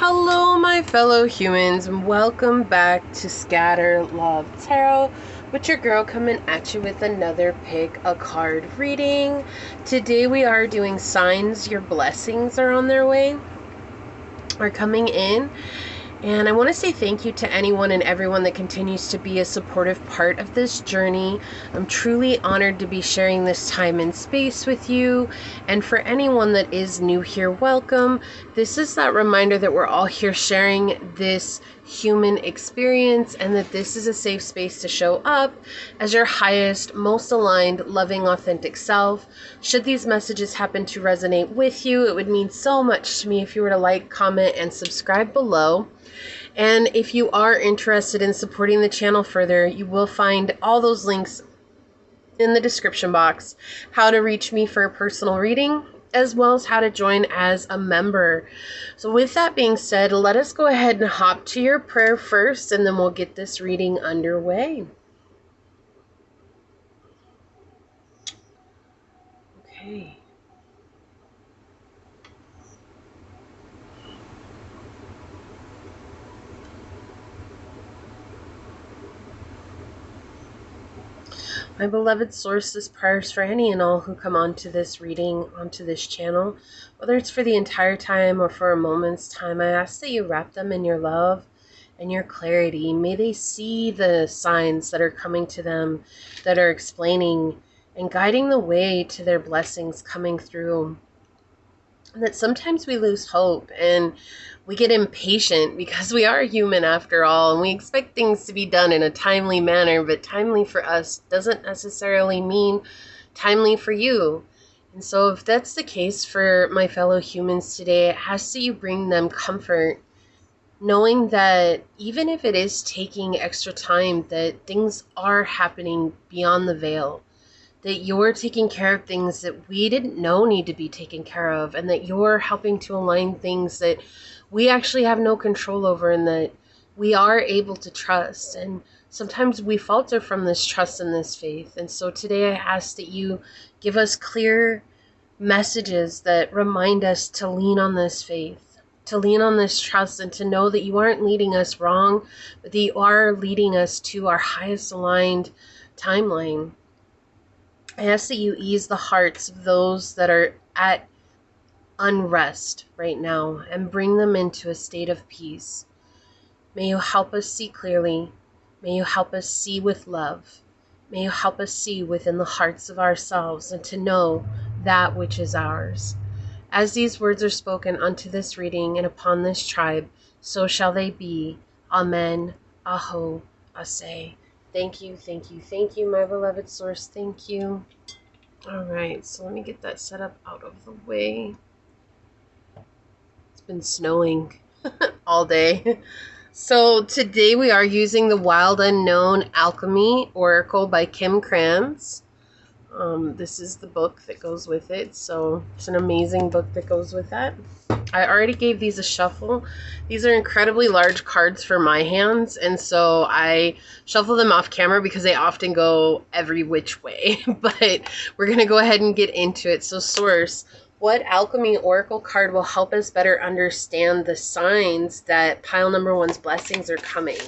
Hello, my fellow humans, and welcome back to Scatter Love Tarot, with your girl coming at you with another pick a card reading. Today we are doing signs your blessings are on their way, are coming in. And I want to say thank you to anyone and everyone that continues to be a supportive part of this journey. I'm truly honored to be sharing this time and space with you. And for anyone that is new here, welcome. This is that reminder that we're all here sharing this human experience and that this is a safe space to show up as your highest, most aligned, loving, authentic self. Should these messages happen to resonate with you, it would mean so much to me if you were to like, comment, and subscribe below. And if you are interested in supporting the channel further, you will find all those links in the description box. How to reach me for a personal reading, as well as how to join as a member. So with that being said, let us go ahead and hop to your prayer first, and then we'll get this reading underway. Okay. My beloved source, this prayer is for any and all who come onto this reading, onto this channel. Whether it's for the entire time or for a moment's time, I ask that you wrap them in your love and your clarity. May they see the signs that are coming to them, that are explaining and guiding the way to their blessings coming through. And that sometimes we lose hope and we get impatient because we are human after all, and we expect things to be done in a timely manner, but timely for us doesn't necessarily mean timely for you. And so if that's the case for my fellow humans today, I ask that you bring them comfort, knowing that even if it is taking extra time, that things are happening beyond the veil, that you're taking care of things that we didn't know need to be taken care of, and that you're helping to align things that we actually have no control over, and that we are able to trust. And sometimes we falter from this trust and this faith. And so today I ask that you give us clear messages that remind us to lean on this faith, to lean on this trust, and to know that you aren't leading us wrong, but that you are leading us to our highest aligned timeline. I ask that you ease the hearts of those that are at unrest right now and bring them into a state of peace. May you help us see clearly. May you help us see with love. May you help us see within the hearts of ourselves and to know that which is ours. As these words are spoken unto this reading and upon this tribe, so shall they be. Amen. Aho. Aseh. Thank you, thank you, thank you, my beloved source. Thank you. All right, so let me get that set up out of the way. It's been snowing all day. So today we are using the Wild Unknown Alchemy Oracle by Kim Krans. This is the book that goes with it, so it's an amazing book that goes with that. I already gave these a shuffle. These are incredibly large cards for my hands, and so I shuffle them off camera because they often go every which way. But we're going to go ahead and get into it. So source, what alchemy oracle card will help us better understand the signs that pile number one's blessings are coming?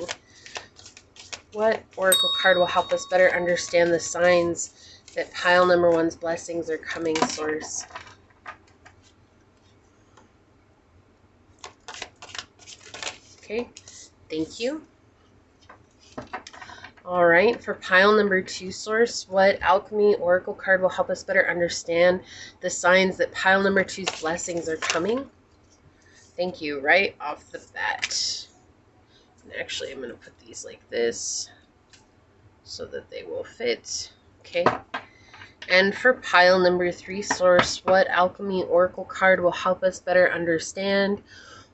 What oracle card will help us better understand the signs that pile number one's blessings are coming, source? Okay, thank you. All right, for pile number two, source, what alchemy oracle card will help us better understand the signs that pile number two's blessings are coming? Thank you, right off the bat. And actually, I'm going to put these like this so that they will fit. Okay. And for pile number three, source, what alchemy oracle card will help us better understand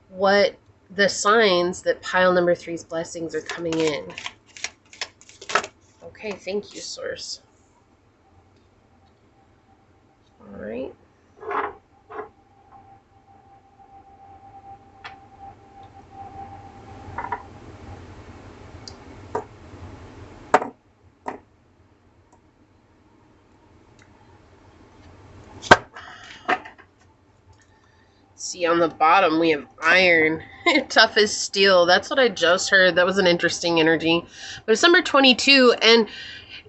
what the signs that pile number three's blessings are coming in? Okay, thank you, source. All right. see on the bottom we have iron. Tough as steel. That's what I just heard. That was an interesting energy. But it's number 22, and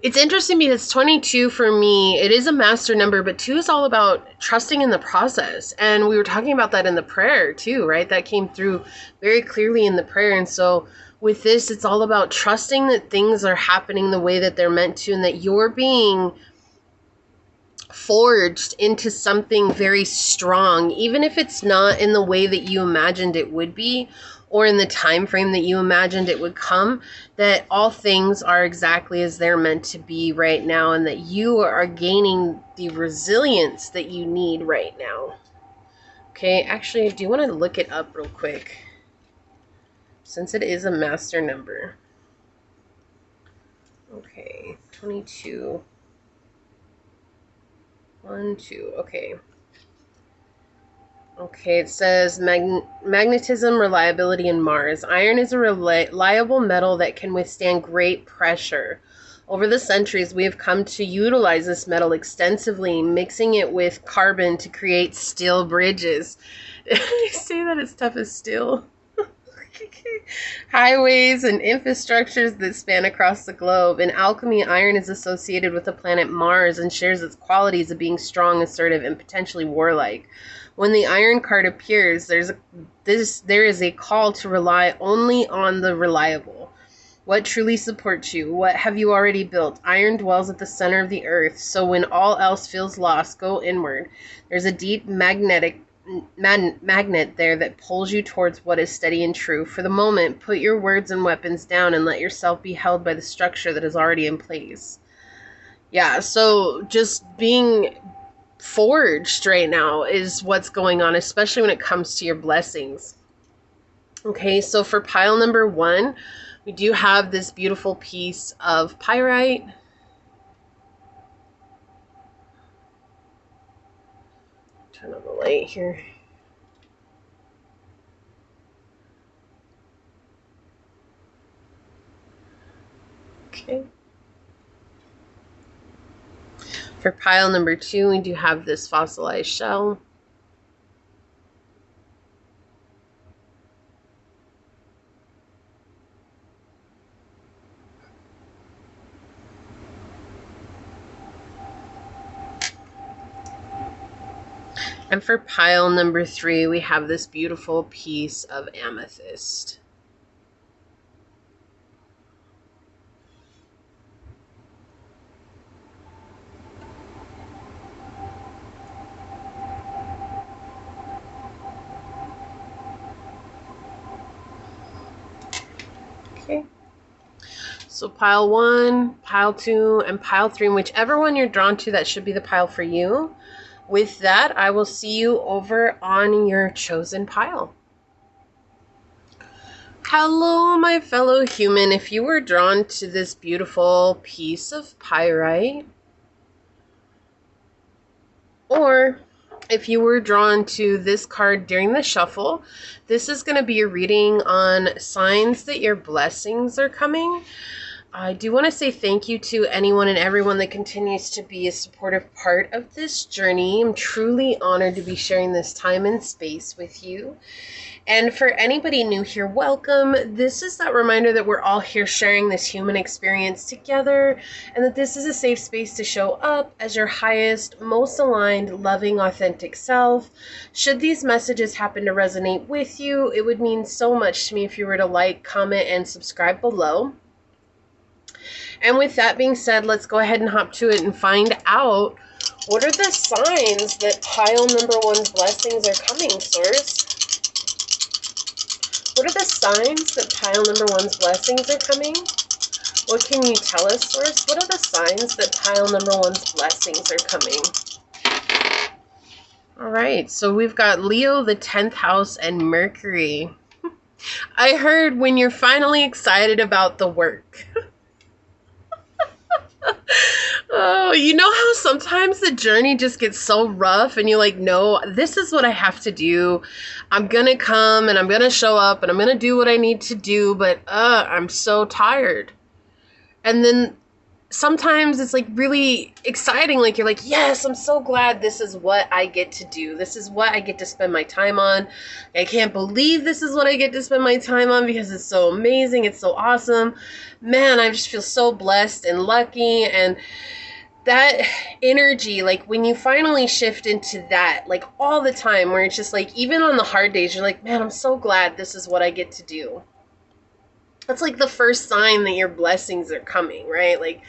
it's interesting because 22 for me, it is a master number, but 2 is all about trusting in the process. And we were talking about that in the prayer too, right? That came through very clearly in the prayer. And so with this, it's all about trusting that things are happening the way that they're meant to, and that you're being forged into something very strong, even if it's not in the way that you imagined it would be, or in the time frame that you imagined it would come, that all things are exactly as they're meant to be right now, and that you are gaining the resilience that you need right now. Okay, actually, I do want to look it up real quick, since it is a master number. Okay, 22. 1, 2, okay. Okay, it says magnetism, reliability, and Mars. Iron is a reliable metal that can withstand great pressure. Over the centuries, we have come to utilize this metal extensively, mixing it with carbon to create steel bridges. You say that it's tough as steel. Highways and infrastructures that span across the globe. In alchemy, iron is associated with the planet Mars and shares its qualities of being strong, assertive, and potentially warlike. When the iron card appears, there is a call to rely only on the reliable. What truly supports you? What have you already built? Iron dwells at the center of the earth, so when all else feels lost, go inward. There's a deep magnet there that pulls you towards what is steady and true. For the moment, put your words and weapons down and let yourself be held by the structure that is already in place. Yeah, so just being forged right now is what's going on, especially when it comes to your blessings. Okay, so for pile number 1, we do have this beautiful piece of pyrite. Turn on the light here. Okay. For pile number 2, we do have this fossilized shell. And for pile number 3, we have this beautiful piece of amethyst. Okay. So pile 1, pile 2, and pile 3, and whichever one you're drawn to, that should be the pile for you. With that, I will see you over on your chosen pile. Hello, my fellow human. If you were drawn to this beautiful piece of pyrite, or if you were drawn to this card during the shuffle, this is going to be a reading on signs that your blessings are coming. I do want to say thank you to anyone and everyone that continues to be a supportive part of this journey. I'm truly honored to be sharing this time and space with you. And for anybody new here, welcome. This is that reminder that we're all here sharing this human experience together, and that this is a safe space to show up as your highest, most aligned, loving, authentic self. Should these messages happen to resonate with you, it would mean so much to me if you were to like, comment, and subscribe below. And with that being said, let's go ahead and hop to it and find out what are the signs that pile number 1's blessings are coming, Source. What are the signs that pile number 1's blessings are coming? What can you tell us, Source? What are the signs that pile number 1's blessings are coming? All right, so we've got Leo, the 10th house, and Mercury. I heard when you're finally excited about the work. Oh, you know how sometimes the journey just gets so rough and you're like, no, this is what I have to do. I'm going to come and I'm going to show up and I'm going to do what I need to do, but I'm so tired. And then sometimes it's like really exciting. Like you're like, yes, I'm so glad this is what I get to do. This is what I get to spend my time on. I can't believe this is what I get to spend my time on because it's so amazing. It's so awesome. Man, I just feel so blessed and lucky. And that energy, like when you finally shift into that, like all the time, where it's just like, even on the hard days, you're like, man, I'm so glad this is what I get to do. That's like the first sign that your blessings are coming, right? Like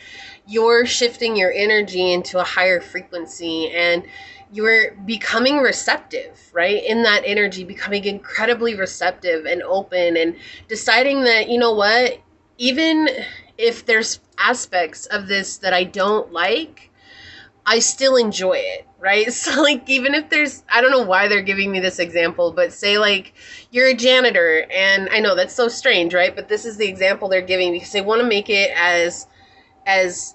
you're shifting your energy into a higher frequency and you're becoming receptive, right? In that energy, becoming incredibly receptive and open and deciding that, you know what, even if there's aspects of this that I don't like, I still enjoy it, right? So like, even if there's, I don't know why they're giving me this example, but say like you're a janitor, and I know that's so strange, right? But this is the example they're giving because they want to make it as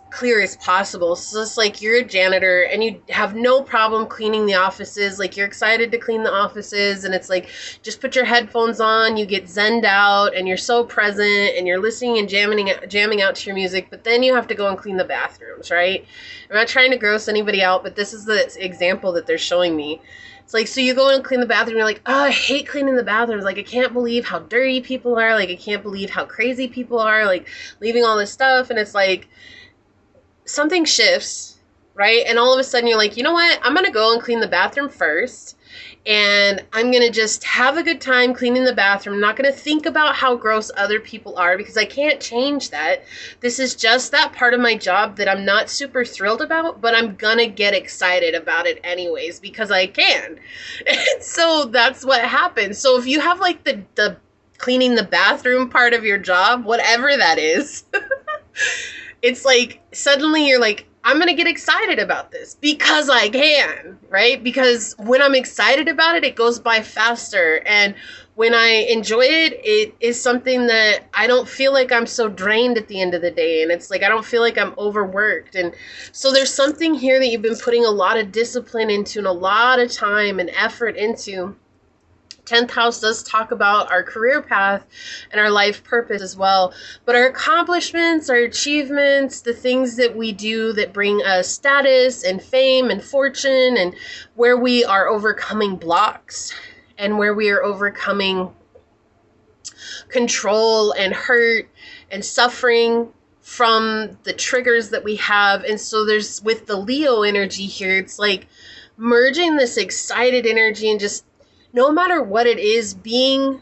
clear as possible. So it's like you're a janitor and you have no problem cleaning the offices. Like you're excited to clean the offices, and it's like, just put your headphones on, you get zenned out and you're so present and you're listening and jamming out to your music, but then you have to go and clean the bathrooms, right? I'm not trying to gross anybody out, but this is the example that they're showing me. It's like, so you go in and clean the bathroom, you're like, oh, I hate cleaning the bathrooms. Like, I can't believe how dirty people are. Like, I can't believe how crazy people are, like, leaving all this stuff. And it's like, something shifts, right? And all of a sudden you're like, you know what? I'm going to go and clean the bathroom first. And I'm going to just have a good time cleaning the bathroom. I'm not going to think about how gross other people are because I can't change that. This is just that part of my job that I'm not super thrilled about, but I'm going to get excited about it anyways because I can. And so that's what happens. So if you have like the cleaning the bathroom part of your job, whatever that is, it's like suddenly you're like, I'm going to get excited about this because I can, right? Because when I'm excited about it, it goes by faster. And when I enjoy it, it is something that I don't feel like I'm so drained at the end of the day. And it's like, I don't feel like I'm overworked. And so there's something here that you've been putting a lot of discipline into and a lot of time and effort into. 10th house does talk about our career path and our life purpose as well. But our accomplishments, our achievements, the things that we do that bring us status and fame and fortune, and where we are overcoming blocks and where we are overcoming control and hurt and suffering from the triggers that we have. And so there's, with the Leo energy here, it's like merging this excited energy and just, no matter what it is, being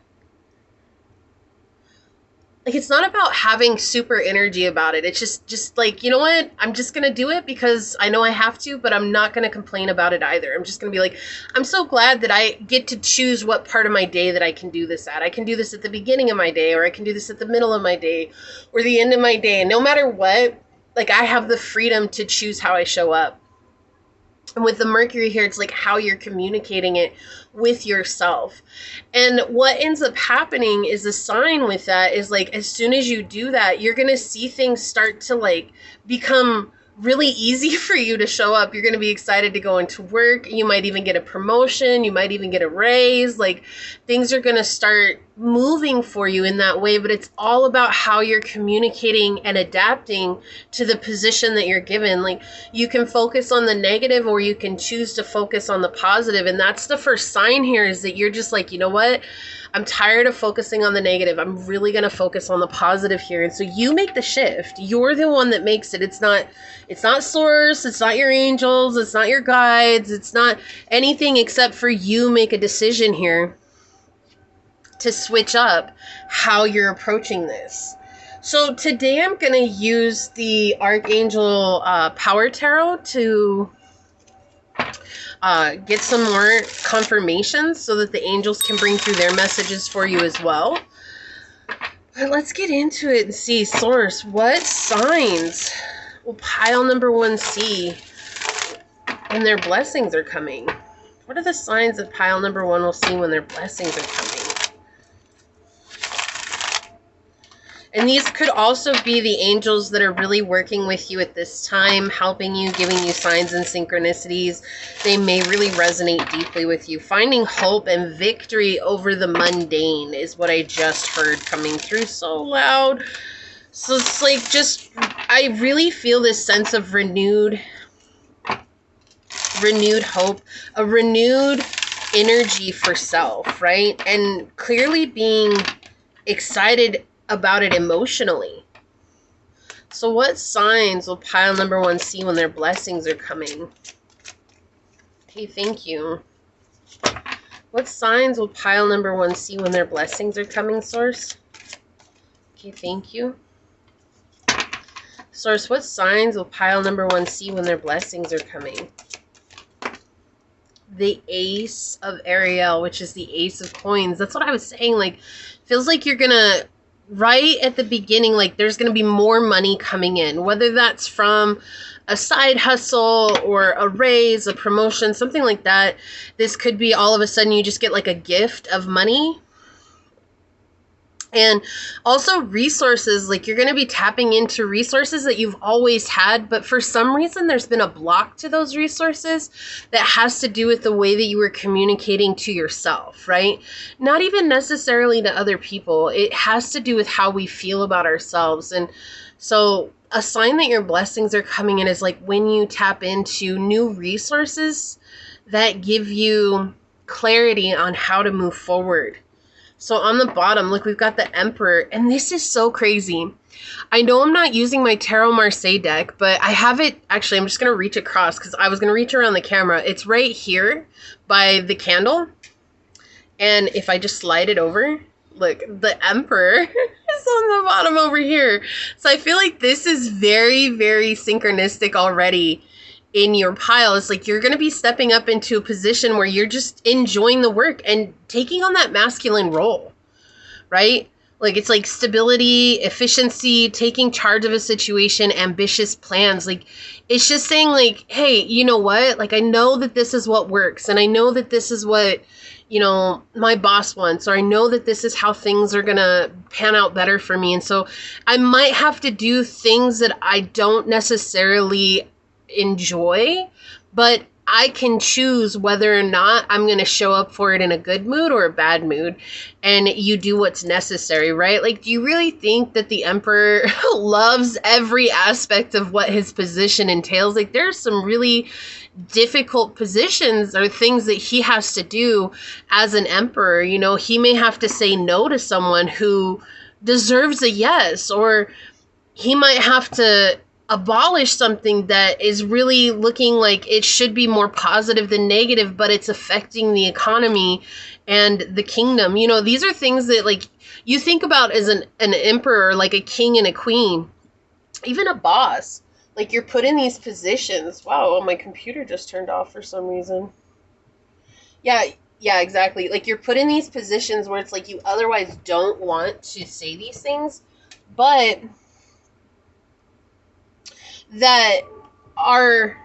like, it's not about having super energy about it. It's just like, you know what? I'm just going to do it because I know I have to, but I'm not going to complain about it either. I'm just going to be like, I'm so glad that I get to choose what part of my day that I can do this at. I can do this at the beginning of my day, or I can do this at the middle of my day, or the end of my day. And no matter what, like, I have the freedom to choose how I show up. And with the Mercury here, it's like how you're communicating it with yourself. And what ends up happening is, a sign with that is like, as soon as you do that, you're going to see things start to like become really easy for you to show up. You're going to be excited to go into work. You might even get a promotion. You might even get a raise. Like, things are going to start moving for you in that way. But it's all about how you're communicating and adapting to the position that you're given. Like, you can focus on the negative, or you can choose to focus on the positive. And that's the first sign here, is that you're just like, you know what? I'm tired of focusing on the negative. I'm really going to focus on the positive here. And so you make the shift. You're the one that makes it. It's not source. It's not your angels. It's not your guides. It's not anything except for you make a decision here to switch up how you're approaching this. So today I'm going to use the Archangel Power Tarot to get some more confirmations so that the angels can bring through their messages for you as well. But let's get into it and see, source, what signs will pile number 1 see when their blessings are coming? What are the signs that pile number 1 will see when their blessings are coming? And these could also be the angels that are really working with you at this time, helping you, giving you signs and synchronicities. They may really resonate deeply with you. Finding hope and victory over the mundane is what I just heard coming through so loud. So it's like just, I really feel this sense of renewed hope, a renewed energy for self, right? And clearly being excited about it emotionally. So what signs will pile number 1 see when their blessings are coming? Okay, thank you. What signs will pile number 1 see when their blessings are coming, Source? Okay, thank you. Source, what signs will pile number 1 see when their blessings are coming? The Ace of Ariel, which is the Ace of Coins. That's what I was saying. Like, feels like you're gonna, right at the beginning, like there's gonna be more money coming in, whether that's from a side hustle or a raise, a promotion, something like that. This could be all of a sudden you just get like a gift of money. And also resources, like you're going to be tapping into resources that you've always had, but for some reason there's been a block to those resources that has to do with the way that you were communicating to yourself, right? Not even necessarily to other people. It has to do with how we feel about ourselves. And so a sign that your blessings are coming in is like when you tap into new resources that give you clarity on how to move forward. So on the bottom, look, we've got the Emperor, and this is so crazy. I know I'm not using my Tarot Marseille deck, but I have it, actually, I'm just going to reach across because I was going to reach around the camera. It's right here by the candle, and if I just slide it over, look, the Emperor is on the bottom over here. So I feel like this is very, very synchronistic already in your pile. It's like you're going to be stepping up into a position where you're just enjoying the work and taking on that masculine role, right? Like it's like stability, efficiency, taking charge of a situation, ambitious plans. Like it's just saying like, hey, you know what? Like I know that this is what works, and I know that this is what, you know, my boss wants, or I know that this is how things are going to pan out better for me. And so I might have to do things that I don't necessarily enjoy, but I can choose whether or not I'm going to show up for it in a good mood or a bad mood, and you do what's necessary, right? Like, do you really think that the Emperor loves every aspect of what his position entails? Like, there's some really difficult positions or things that he has to do as an Emperor. You know, he may have to say no to someone who deserves a yes, or he might have to abolish something that is really looking like it should be more positive than negative, but it's affecting the economy and the kingdom. You know, these are things that like you think about as an emperor, like a king and a queen, even a boss. Like you're put in these positions. Wow, my computer just turned off for some reason. Yeah, exactly. Like you're put in these positions where it's like you otherwise don't want to say these things, but that are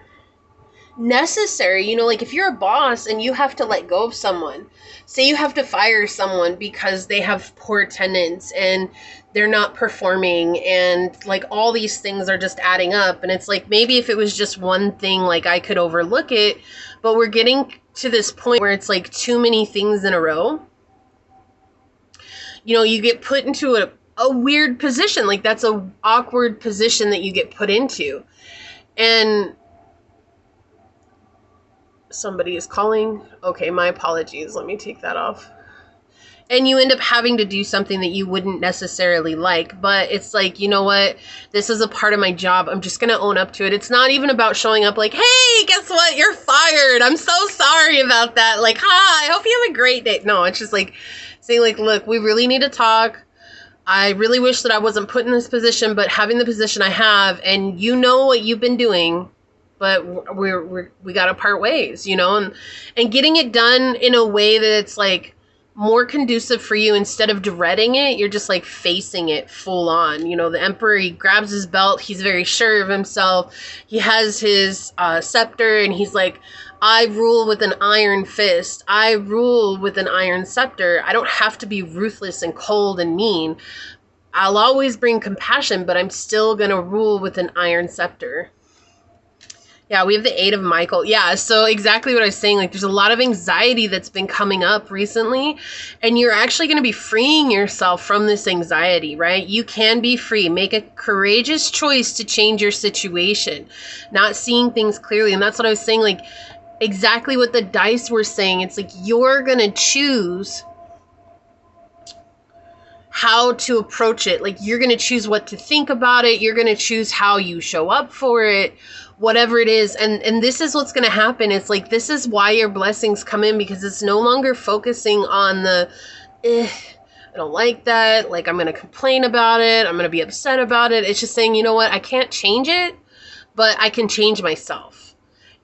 necessary. You know, like if you're a boss and you have to let go of someone, say you have to fire someone because they have poor attendance and they're not performing, and like all these things are just adding up, and it's like maybe if it was just one thing, like I could overlook it, but we're getting to this point where it's like too many things in a row. You know, you get put into a weird position. Like that's a awkward position that you get put into. And somebody is calling. Okay, my apologies. Let me take that off. And you end up having to do something that you wouldn't necessarily like, but it's like, you know what? This is a part of my job. I'm just going to own up to it. It's not even about showing up like, hey, guess what? You're fired. I'm so sorry about that. Like, hi, I hope you have a great day. No, it's just like saying like, look, we really need to talk. I really wish that I wasn't put in this position, but having the position I have, and you know what you've been doing, but we got to part ways, you know, and getting it done in a way that it's like more conducive for you. Instead of dreading it, you're just like facing it full on. You know, the Emperor, he grabs his belt. He's very sure of himself. He has his scepter, and he's like, I rule with an iron fist. I rule with an iron scepter. I don't have to be ruthless and cold and mean. I'll always bring compassion, but I'm still going to rule with an iron scepter. Yeah, we have the 8 of Michael. Yeah, so exactly what I was saying. Like, there's a lot of anxiety that's been coming up recently, and you're actually going to be freeing yourself from this anxiety, right? You can be free. Make a courageous choice to change your situation, not seeing things clearly. And that's what I was saying. Like, exactly what the dice were saying. It's like you're going to choose how to approach it. Like, you're going to choose what to think about it. You're going to choose how you show up for it, whatever it is. And this is what's going to happen. It's like, this is why your blessings come in, because it's no longer focusing on the, I don't like that. Like, I'm going to complain about it. I'm going to be upset about it. It's just saying, you know what? I can't change it, but I can change myself.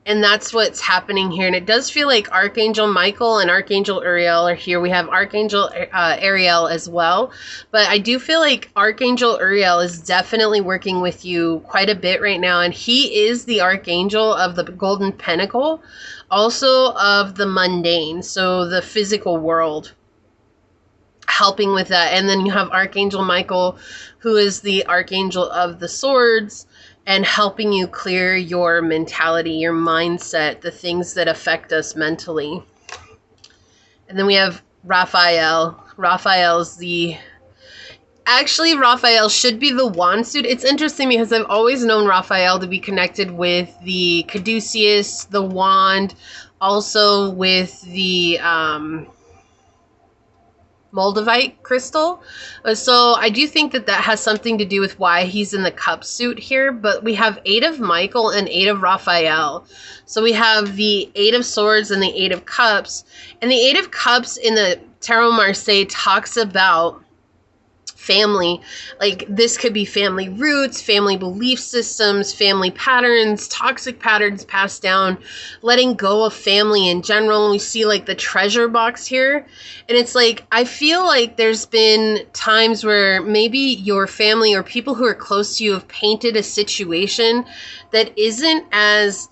And that's what's happening here. And it does feel like Archangel Michael and Archangel Uriel are here. We have Archangel Ariel as well. But I do feel like Archangel Uriel is definitely working with you quite a bit right now. And he is the Archangel of the Golden Pentacle, also of the mundane, so the physical world, helping with that. And then you have Archangel Michael, who is the Archangel of the Swords, and helping you clear your mentality, your mindset, the things that affect us mentally. And then we have Raphael. Raphael's the... Actually, Raphael should be the wand suit. It's interesting because I've always known Raphael to be connected with the caduceus, the wand, also with the... Moldavite crystal. So I do think that that has something to do with why he's in the cup suit here. But we have 8 of Michael and 8 of Raphael. So we have the 8 of Swords and the 8 of Cups. And the 8 of Cups in the Tarot Marseille talks about family. Like, this could be family roots, family belief systems, family patterns, toxic patterns passed down, letting go of family in general. And we see like the treasure box here. And it's like, I feel like there's been times where maybe your family or people who are close to you have painted a situation that isn't as...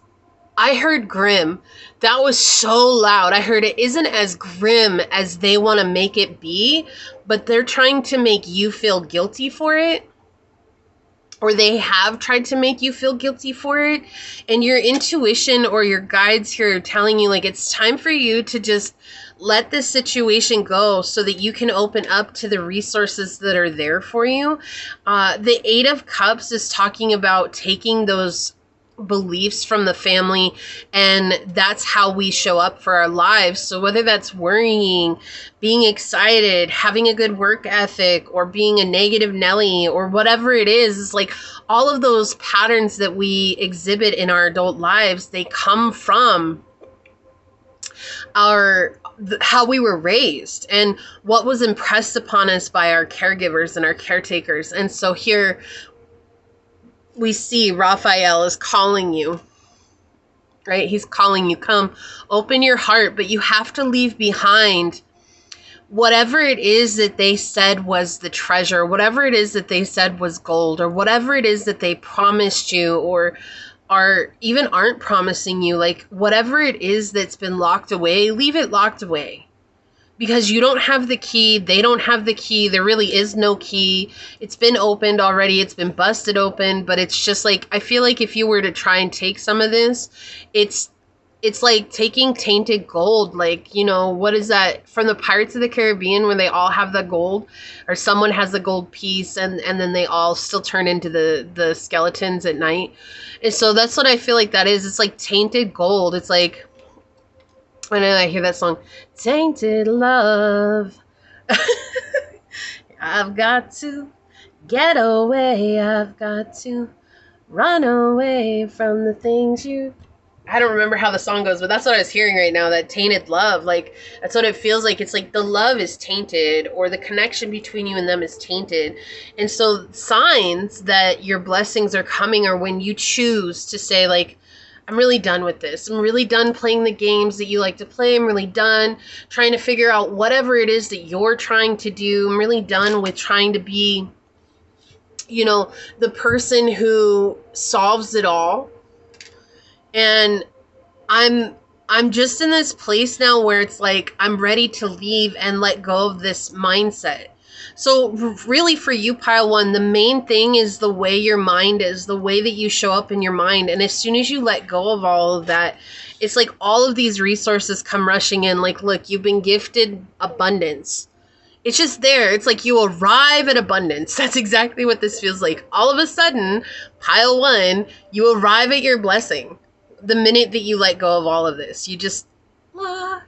I heard grim. That was so loud. I heard it isn't as grim as they want to make it be, but they're trying to make you feel guilty for it. Or they have tried to make you feel guilty for it. And your intuition or your guides here are telling you, like, it's time for you to just let this situation go so that you can open up to the resources that are there for you. The 8 of Cups is talking about taking those beliefs from the family, and that's how we show up for our lives. So whether that's worrying, being excited, having a good work ethic, or being a negative Nelly, or whatever it is, it's like all of those patterns that we exhibit in our adult lives, they come from how we were raised and what was impressed upon us by our caregivers and our caretakers. And so here we see Raphael is calling you, right? He's calling you, come, open your heart, but you have to leave behind whatever it is that they said was the treasure, whatever it is that they said was gold, or whatever it is that they promised you or are even aren't promising you. Like, whatever it is that's been locked away, leave it locked away. Because you don't have the key, they don't have the key, there really is no key. It's been opened already, it's been busted open, but it's just like, I feel like if you were to try and take some of this, it's like taking tainted gold. Like, you know, what is that from the Pirates of the Caribbean where they all have the gold, or someone has the gold piece and then they all still turn into the skeletons at night. And so that's what I feel like that is. It's like tainted gold. It's like, when I hear that song, tainted love. I've got to get away. I've got to run away from the things you... I don't remember how the song goes, but that's what I was hearing right now, that tainted love. Like, that's what it feels like. It's like the love is tainted, or the connection between you and them is tainted. And so signs that your blessings are coming are when you choose to say, like, I'm really done with this. I'm really done playing the games that you like to play. I'm really done trying to figure out whatever it is that you're trying to do. I'm really done with trying to be, you know, the person who solves it all. And I'm just in this place now where it's like, I'm ready to leave and let go of this mindset. So really for you, pile one, the main thing is the way your mind is, the way that you show up in your mind. And as soon as you let go of all of that, it's like all of these resources come rushing in. Like, look, you've been gifted abundance. It's just there. It's like you arrive at abundance. That's exactly what this feels like. All of a sudden, pile one, you arrive at your blessing. The minute that you let go of all of this, you just,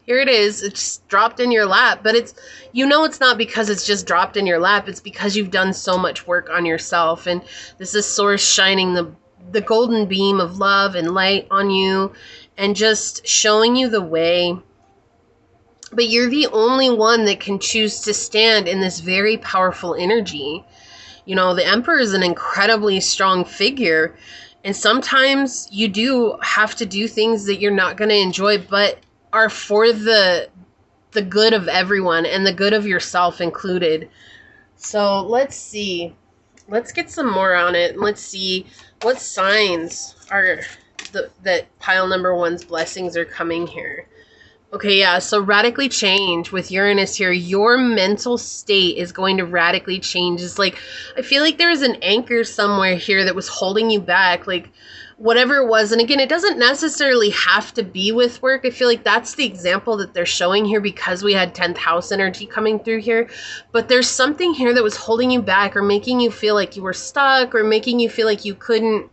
here it is. It's just dropped in your lap. But it's, it's not because it's just dropped in your lap. It's because you've done so much work on yourself. And this is Source shining the golden beam of love and light on you and just showing you the way. But you're the only one that can choose to stand in this very powerful energy. The Emperor is an incredibly strong figure. And sometimes you do have to do things that you're not going to enjoy, but are for the good of everyone and the good of yourself included. So let's see. Let's get some more on it. Let's see what signs are that pile number one's blessings are coming here. Okay, yeah, so radically change with Uranus here. Your mental state is going to radically change. It's like, I feel like there was an anchor somewhere here that was holding you back, like whatever it was. And again, it doesn't necessarily have to be with work. I feel like that's the example that they're showing here because we had 10th house energy coming through here. But there's something here that was holding you back or making you feel like you were stuck or making you feel like you couldn't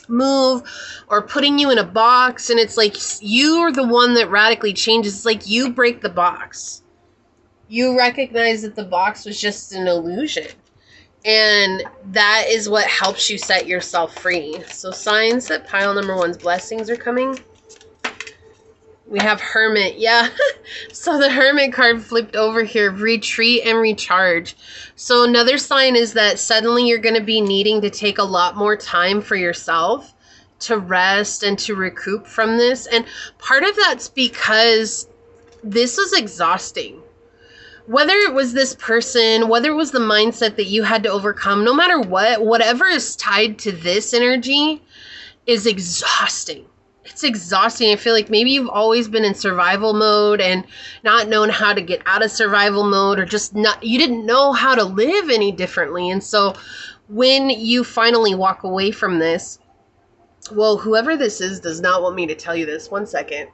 move or putting you in a box. And it's like you're the one that radically changes. It's like you break the box. You recognize that the box was just an illusion. And that is what helps you set yourself free. So signs that pile number one's blessings are coming. We have Hermit. Yeah. So the Hermit card flipped over here. Retreat and recharge. So another sign is that suddenly you're going to be needing to take a lot more time for yourself to rest and to recoup from this. And part of that's because this was exhausting. Whether it was this person, whether it was the mindset that you had to overcome, no matter what, whatever is tied to this energy is exhausting. It's exhausting. I feel like maybe you've always been in survival mode and not known how to get out of survival mode, or just you didn't know how to live any differently. And so when you finally walk away from this, well, whoever this is does not want me to tell you this. One second.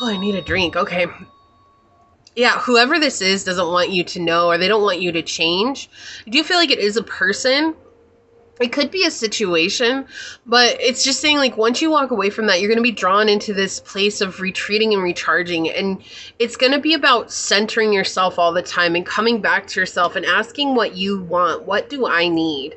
Oh, I need a drink. Okay. Yeah, whoever this is doesn't want you to know, or they don't want you to change. I do feel like it is a person. It could be a situation, but it's just saying, like, once you walk away from that, you're going to be drawn into this place of retreating and recharging. And it's going to be about centering yourself all the time and coming back to yourself and asking what you want. What do I need?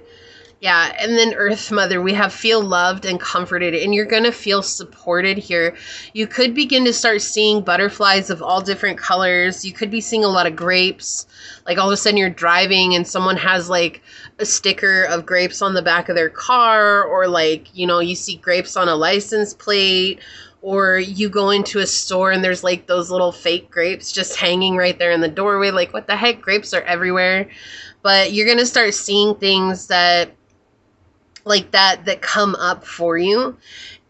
Yeah, and then Earth Mother, we have feel loved and comforted, and you're going to feel supported here. You could begin to start seeing butterflies of all different colors. You could be seeing a lot of grapes. Like all of a sudden you're driving and someone has like a sticker of grapes on the back of their car, or like, you see grapes on a license plate, or you go into a store and there's like those little fake grapes just hanging right there in the doorway. Like, what the heck? Grapes are everywhere. But you're going to start seeing things that come up for you,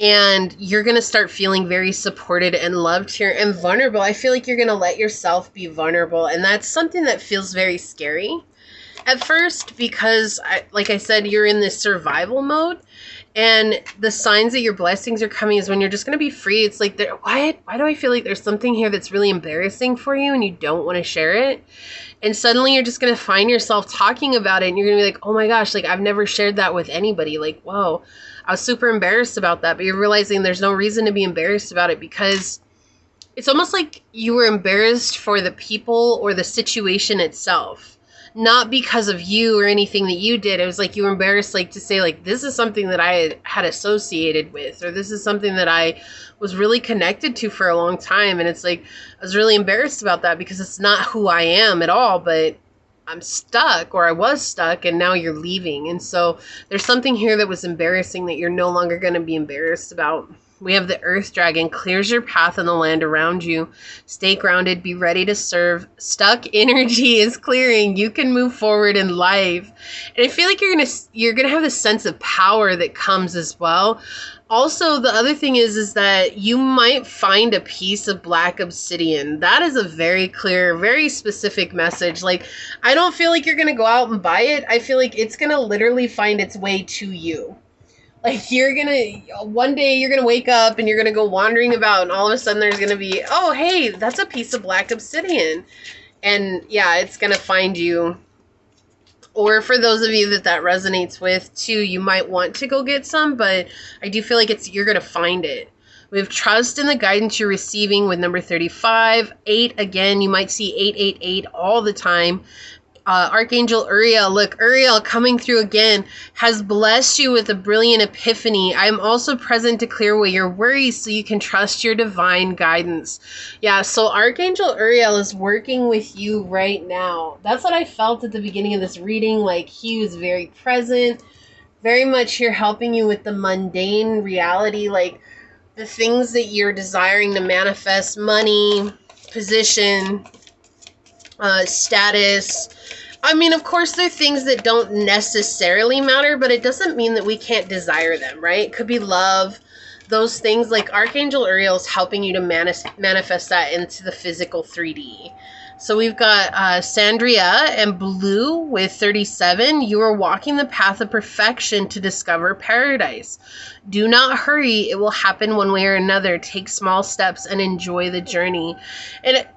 and you're going to start feeling very supported and loved here, and vulnerable. I feel like you're going to let yourself be vulnerable, and that's something that feels very scary at first because, like I said, you're in this survival mode, and the signs that your blessings are coming is when you're just going to be free. It's like, why do I feel like there's something here that's really embarrassing for you and you don't want to share it? And suddenly you're just going to find yourself talking about it, and you're going to be like, oh my gosh, like I've never shared that with anybody. Like, whoa, I was super embarrassed about that. But you're realizing there's no reason to be embarrassed about it, because it's almost like you were embarrassed for the people or the situation itself. Not because of you or anything that you did. It was like you were embarrassed, like to say, like, this is something that I had associated with, or this is something that I was really connected to for a long time. And it's like, I was really embarrassed about that because it's not who I am at all, but I'm stuck, or I was stuck, and now you're leaving. And so there's something here that was embarrassing that you're no longer going to be embarrassed about. We have the Earth Dragon, clears your path on the land around you. Stay grounded, be ready to serve. Stuck energy is clearing. You can move forward in life. And I feel like you're gonna have this sense of power that comes as well. Also, the other thing is that you might find a piece of black obsidian. That is a very clear, very specific message. Like, I don't feel like you're going to go out and buy it. I feel like it's going to literally find its way to you. Like, you're going to, one day you're going to wake up and you're going to go wandering about, and all of a sudden there's going to be, oh, hey, that's a piece of black obsidian. And yeah, it's going to find you. Or for those of you that resonates with too, you might want to go get some, but I do feel like you're going to find it. We have trust in the guidance you're receiving with number 35. 8, again, you might see 888 all the time. Archangel Uriel, look, Uriel coming through again, has blessed you with a brilliant epiphany. I'm also present to clear away your worries so you can trust your divine guidance. Yeah, so Archangel Uriel is working with you right now. That's what I felt at the beginning of this reading. Like, he was very present, very much here helping you with the mundane reality, like the things that you're desiring to manifest, money, position, status. I mean, of course, there are things that don't necessarily matter, but it doesn't mean that we can't desire them, right? It could be love, those things. Like Archangel Uriel is helping you to manifest that into the physical 3D. So we've got Sandria and Blue with 37. You are walking the path of perfection to discover paradise. Do not hurry. It will happen one way or another. Take small steps and enjoy the journey. And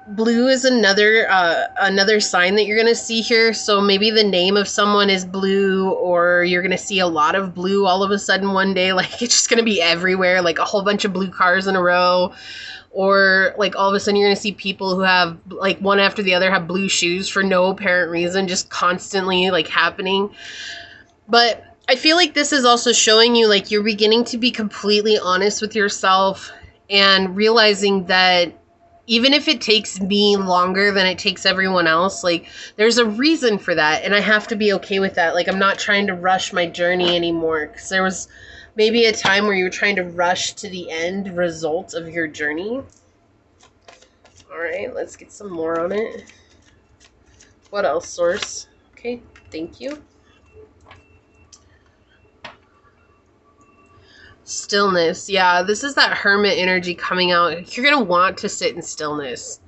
Blue is another sign that you're going to see here. So maybe the name of someone is Blue, or you're going to see a lot of blue all of a sudden one day. Like, it's just going to be everywhere, like a whole bunch of blue cars in a row. Or like all of a sudden you're going to see people who have, like, one after the other have blue shoes for no apparent reason, just constantly like happening. But I feel like this is also showing you, like, you're beginning to be completely honest with yourself and realizing that even if it takes me longer than it takes everyone else, like, there's a reason for that, and I have to be okay with that. Like, I'm not trying to rush my journey anymore, because there was maybe a time where you were trying to rush to the end result of your journey. All right, let's get some more on it. What else, Source? Okay, thank you. Stillness. Yeah, this is that hermit energy coming out. You're going to want to sit in stillness.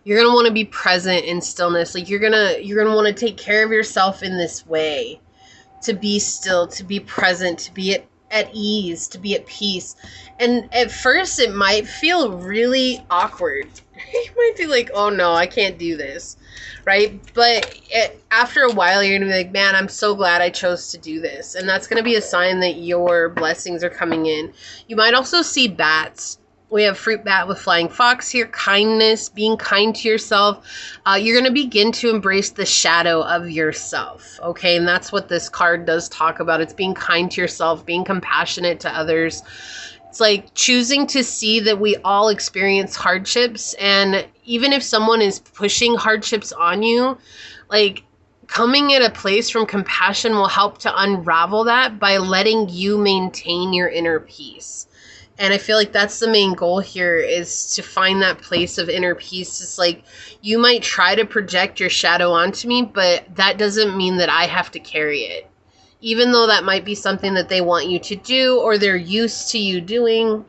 You're going to want to be present in stillness. Like, you're going to want to take care of yourself in this way. To be still, to be present, to be at ease, to be at peace. And at first it might feel really awkward. You might be like, oh no, I can't do this. Right? But after a while, you're going to be like, man, I'm so glad I chose to do this. And that's going to be a sign that your blessings are coming in. You might also see bats. We have fruit bat with flying fox here. Kindness, being kind to yourself. You're going to begin to embrace the shadow of yourself. Okay, and that's what this card does talk about. It's being kind to yourself, being compassionate to others. It's like choosing to see that we all experience hardships, and even if someone is pushing hardships on you, like, coming at a place from compassion will help to unravel that by letting you maintain your inner peace. And I feel like that's the main goal here, is to find that place of inner peace. It's like, you might try to project your shadow onto me, but that doesn't mean that I have to carry it. Even though that might be something that they want you to do, or they're used to you doing,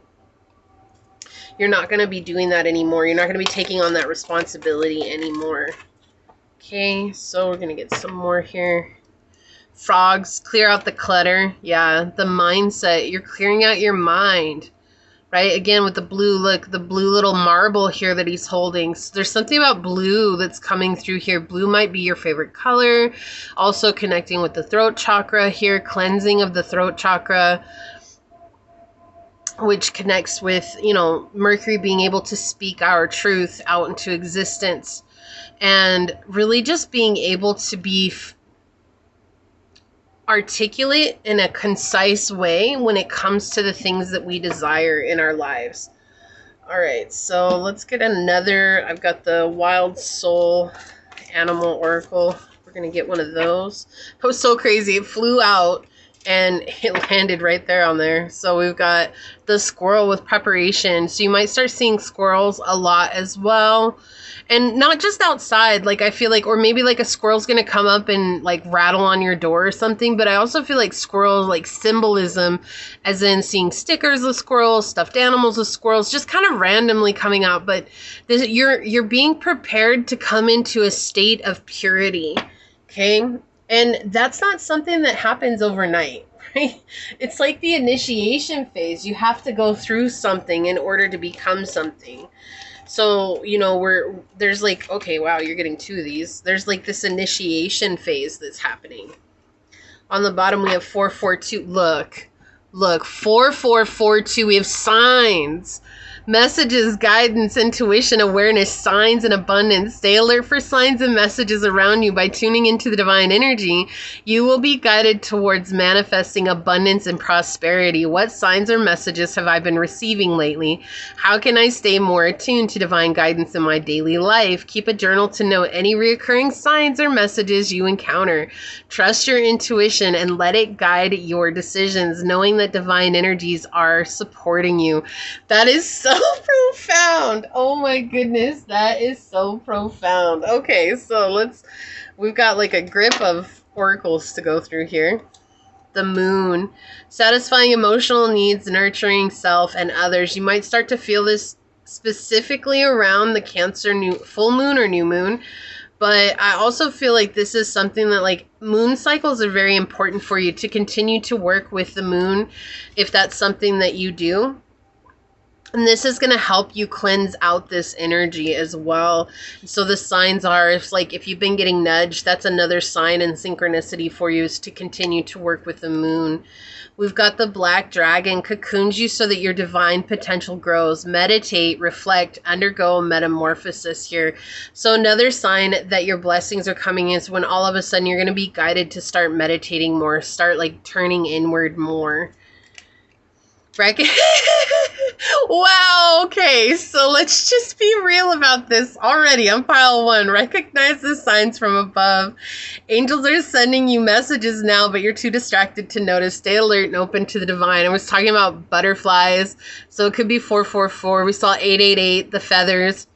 you're not going to be doing that anymore. You're not going to be taking on that responsibility anymore. Okay, so we're going to get some more here. Frogs, clear out the clutter. Yeah, the mindset. You're clearing out your mind. Right? Again, with the blue, look, the blue little marble here that he's holding. So there's something about blue that's coming through here. Blue might be your favorite color. Also connecting with the throat chakra here, cleansing of the throat chakra, which connects with, you know, Mercury being able to speak our truth out into existence. And really just being able to be articulate in a concise way when it comes to the things that we desire in our lives. All right, so let's get another. I've got the Wild Soul Animal Oracle. We're going to get one of those. It was so crazy. It flew out And it landed right there on there. So we've got the squirrel with preparation. So you might start seeing squirrels a lot as well. And not just outside, like I feel like, or maybe like a squirrel's gonna come up and like rattle on your door or something, but I also feel like squirrels, like symbolism, as in seeing stickers of squirrels, stuffed animals of squirrels, just kind of randomly coming out. But this, you're being prepared to come into a state of purity, okay? And that's not something that happens overnight, right? It's like the initiation phase. You have to go through something in order to become something. So, you know, there's like, okay, wow, you're getting two of these. There's like this initiation phase that's happening. On the bottom, we have 442. Look, 4442. We have signs, messages, guidance, intuition, awareness, signs, and abundance. Stay alert for signs and messages around you. By tuning into the divine energy, you will be guided towards manifesting abundance and prosperity. What signs or messages have I been receiving lately? How can I stay more attuned to divine guidance in my daily life? Keep a journal to note any recurring signs or messages you encounter. Trust your intuition and let it guide your decisions, knowing that divine energies are supporting you. That is so profound. Oh my goodness, that is so profound. Okay, so we've got like a grip of oracles to go through here. The moon, satisfying emotional needs, nurturing self and others. You might start to feel this specifically around the Cancer full moon or new moon. But I also feel like this is something that, like, moon cycles are very important for you to continue to work with the moon if that's something that you do. And this is going to help you cleanse out this energy as well. So the signs are, if you've been getting nudged, that's another sign and synchronicity for you, is to continue to work with the moon. We've got the black dragon, cocoons you so that your divine potential grows. Meditate, reflect, undergo metamorphosis here. So another sign that your blessings are coming is when all of a sudden you're going to be guided to start meditating more, start like turning inward more. Wow, okay, so let's just be real about this already. On pile 1, recognize the signs from above. Angels are sending you messages now, but you're too distracted to notice. Stay alert and open to the divine. I was talking about butterflies, so it could be 444. We saw 888, the feathers.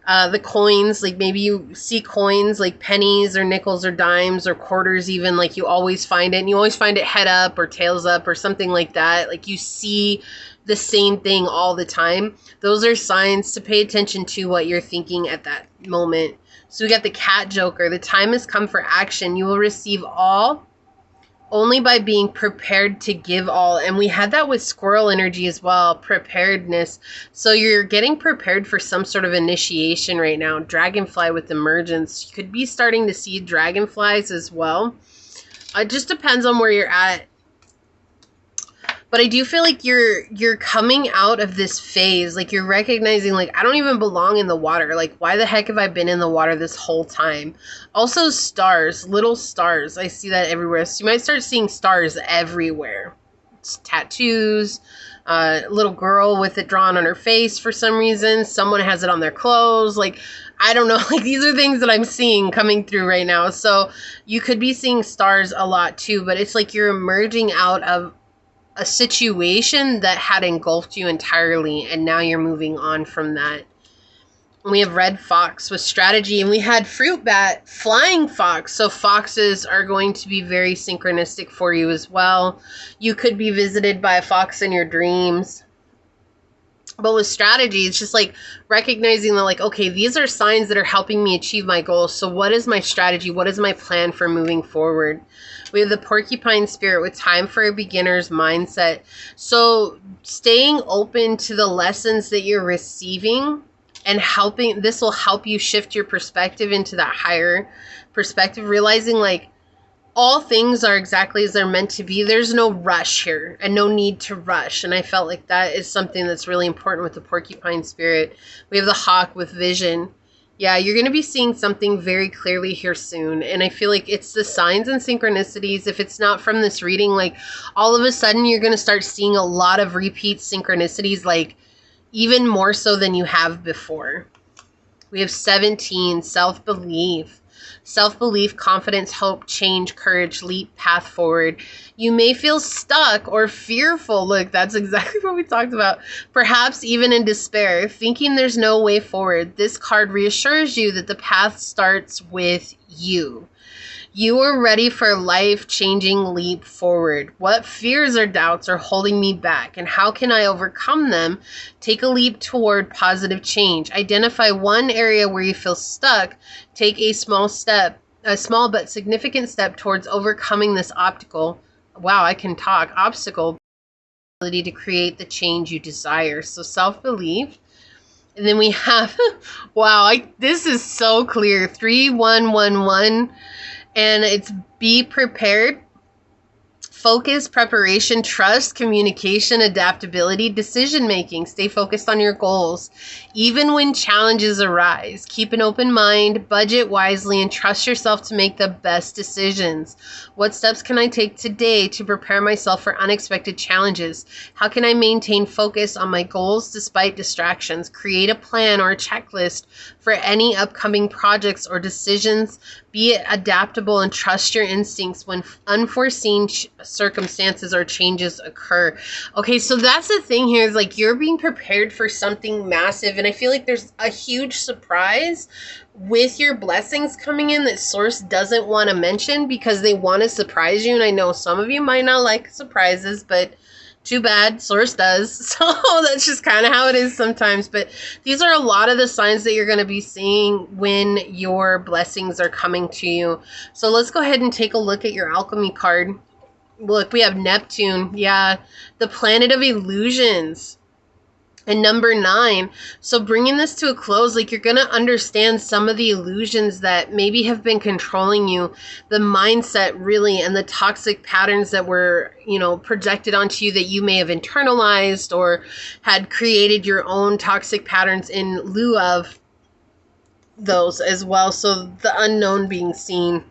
The coins, like maybe you see coins like pennies or nickels or dimes or quarters even, like you always find it, and you always find it head up or tails up or something like that. Like you see the same thing all the time. Those are signs to pay attention to what you're thinking at that moment. So we got the cat joker. The time has come for action. You will receive all only by being prepared to give all. And we had that with squirrel energy as well, preparedness. So you're getting prepared for some sort of initiation right now. Dragonfly with emergence. You could be starting to see dragonflies as well. It just depends on where you're at. But I do feel like you're coming out of this phase. Like you're recognizing, like, I don't even belong in the water. Like, why the heck have I been in the water this whole time? Also stars, little stars. I see that everywhere. So you might start seeing stars everywhere. It's tattoos, little girl with it drawn on her face for some reason. Someone has it on their clothes. Like, I don't know. Like, these are things that I'm seeing coming through right now. So you could be seeing stars a lot too. But it's like you're emerging out of a situation that had engulfed you entirely, and now you're moving on from that. We have red fox with strategy, and we had fruit bat, flying fox. So foxes are going to be very synchronistic for you as well. You could be visited by a fox in your dreams. But with strategy, it's just like recognizing that, like, okay, these are signs that are helping me achieve my goals. So what is my strategy? What is my plan for moving forward? We have the porcupine spirit with time for a beginner's mindset. So staying open to the lessons that you're receiving and helping, this will help you shift your perspective into that higher perspective, realizing like all things are exactly as they're meant to be. There's no rush here and no need to rush. And I felt like that is something that's really important with the porcupine spirit. We have the hawk with vision. Yeah, you're going to be seeing something very clearly here soon. And I feel like it's the signs and synchronicities. If it's not from this reading, like all of a sudden you're going to start seeing a lot of repeat synchronicities, like even more so than you have before. We have 17, self-belief. self-belief, confidence, hope, change, courage, leap, path forward. You may feel stuck or fearful. Look, that's exactly what we talked about. Perhaps even in despair, thinking there's no way forward. This card reassures you that the path starts with you. You are ready for a life-changing leap forward. What fears or doubts are holding me back, and how can I overcome them? Take a leap toward positive change. Identify one area where you feel stuck. Take a small but significant step towards overcoming this obstacle. Wow, I can talk. Obstacle. Ability to create the change you desire. So self-belief. And then we have, wow, this is so clear. 3111. And it's be prepared, focus, preparation, trust, communication, adaptability, decision-making. Stay focused on your goals. Even when challenges arise, keep an open mind, budget wisely, and trust yourself to make the best decisions. What steps can I take today to prepare myself for unexpected challenges? How can I maintain focus on my goals despite distractions? Create a plan or a checklist for any upcoming projects or decisions. Be adaptable and trust your instincts when unforeseen circumstances or changes occur. Okay, so that's the thing here, is like you're being prepared for something massive, and I feel like there's a huge surprise with your blessings coming in that Source doesn't want to mention because they want to surprise you. And I know some of you might not like surprises, but too bad, Source does. So that's just kind of how it is sometimes. But these are a lot of the signs that you're going to be seeing when your blessings are coming to you. So let's go ahead and take a look at your alchemy card. Look, we have Neptune. Yeah, the planet of illusions. And number 9, so bringing this to a close, like you're going to understand some of the illusions that maybe have been controlling you, the mindset really, and the toxic patterns that were, projected onto you that you may have internalized or had created your own toxic patterns in lieu of those as well. So the unknown being seen.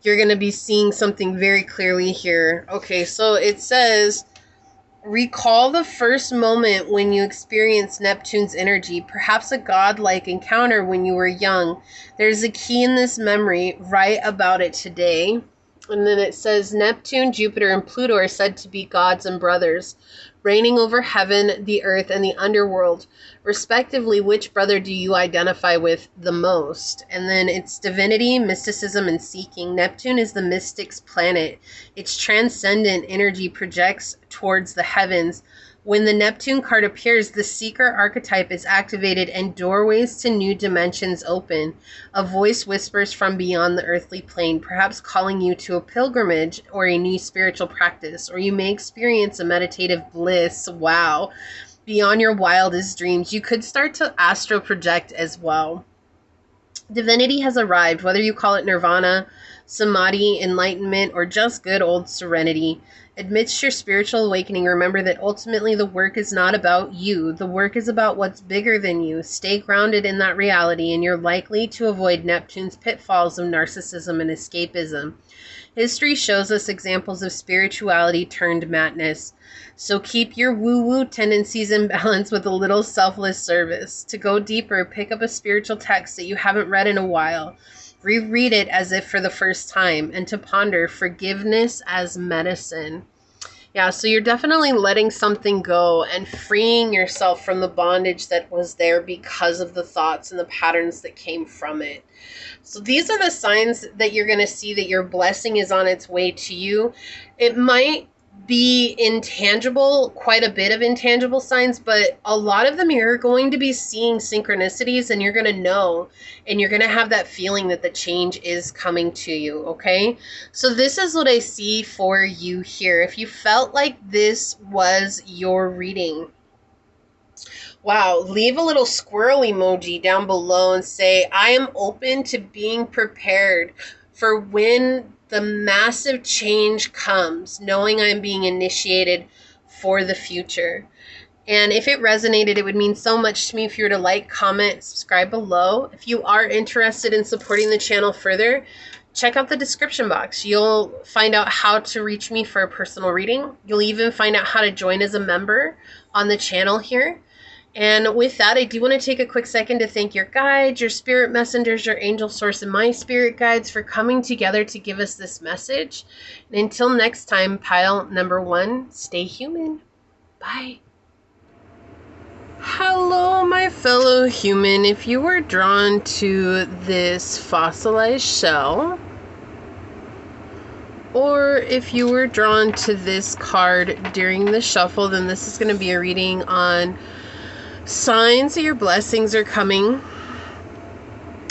You're going to be seeing something very clearly here. Okay, so it says, recall the first moment when you experienced Neptune's energy, perhaps a godlike encounter when you were young. There's a key in this memory. Write about it today. And then it says, Neptune, Jupiter, and Pluto are said to be gods and brothers, reigning over heaven, the earth, and the underworld. Respectively, which brother do you identify with the most? And then it's divinity, mysticism, and seeking. Neptune is the mystic's planet. Its transcendent energy projects towards the heavens. When the Neptune card appears, the seeker archetype is activated and doorways to new dimensions open. A voice whispers from beyond the earthly plane, perhaps calling you to a pilgrimage or a new spiritual practice, or you may experience a meditative bliss. Wow. Beyond your wildest dreams. You could start to astral project as well. Divinity has arrived, whether you call it nirvana, samadhi, enlightenment, or just good old serenity. Amidst your spiritual awakening, remember that ultimately the work is not about you. The work is about what's bigger than you. Stay grounded in that reality, and you're likely to avoid Neptune's pitfalls of narcissism and escapism. History shows us examples of spirituality turned madness. So keep your woo-woo tendencies in balance with a little selfless service. To go deeper, pick up a spiritual text that you haven't read in a while. Reread it as if for the first time, and to ponder forgiveness as medicine. Yeah, so you're definitely letting something go and freeing yourself from the bondage that was there because of the thoughts and the patterns that came from it. So these are the signs that you're going to see that your blessing is on its way to you. It might be intangible, quite a bit of intangible signs, but a lot of them you're going to be seeing synchronicities, and you're going to know, and you're going to have that feeling that the change is coming to you, okay? So this is what I see for you here. If you felt like this was your reading, wow, leave a little squirrel emoji down below and say, I am open to being prepared for when the massive change comes, knowing I'm being initiated for the future. And if it resonated, it would mean so much to me if you were to like, comment, subscribe below. If you are interested in supporting the channel further, check out the description box. You'll find out how to reach me for a personal reading. You'll even find out how to join as a member on the channel here. And with that, I do want to take a quick second to thank your guides, your spirit messengers, your angel source, and my spirit guides for coming together to give us this message. And until next time, pile number 1, stay human. Bye. Hello, my fellow human. If you were drawn to this fossilized shell, or if you were drawn to this card during the shuffle, then this is going to be a reading on signs that your blessings are coming.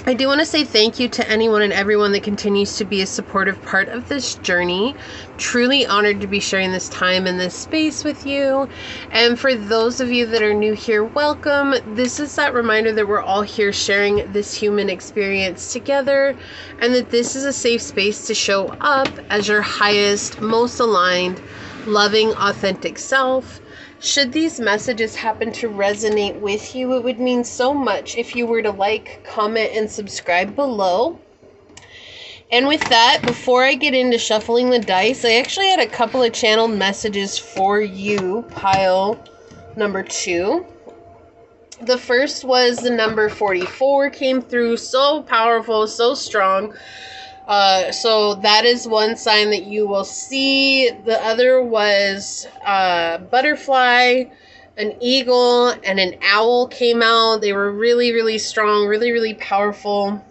I do want to say thank you to anyone and everyone that continues to be a supportive part of this journey. Truly honored to be sharing this time and this space with you. And for those of you that are new here, welcome. This is that reminder that we're all here sharing this human experience together, and that this is a safe space to show up as your highest, most aligned, loving, authentic self. Should these messages happen to resonate with you, it would mean so much if you were to like, comment, and subscribe below. And with that, before I get into shuffling the dice, I actually had a couple of channeled messages for you, pile number 2. The first was the number 44 came through, so powerful, so strong. So that is one sign that you will see. The other was butterfly, an eagle, and an owl came out. They were really, really strong, really, really powerful.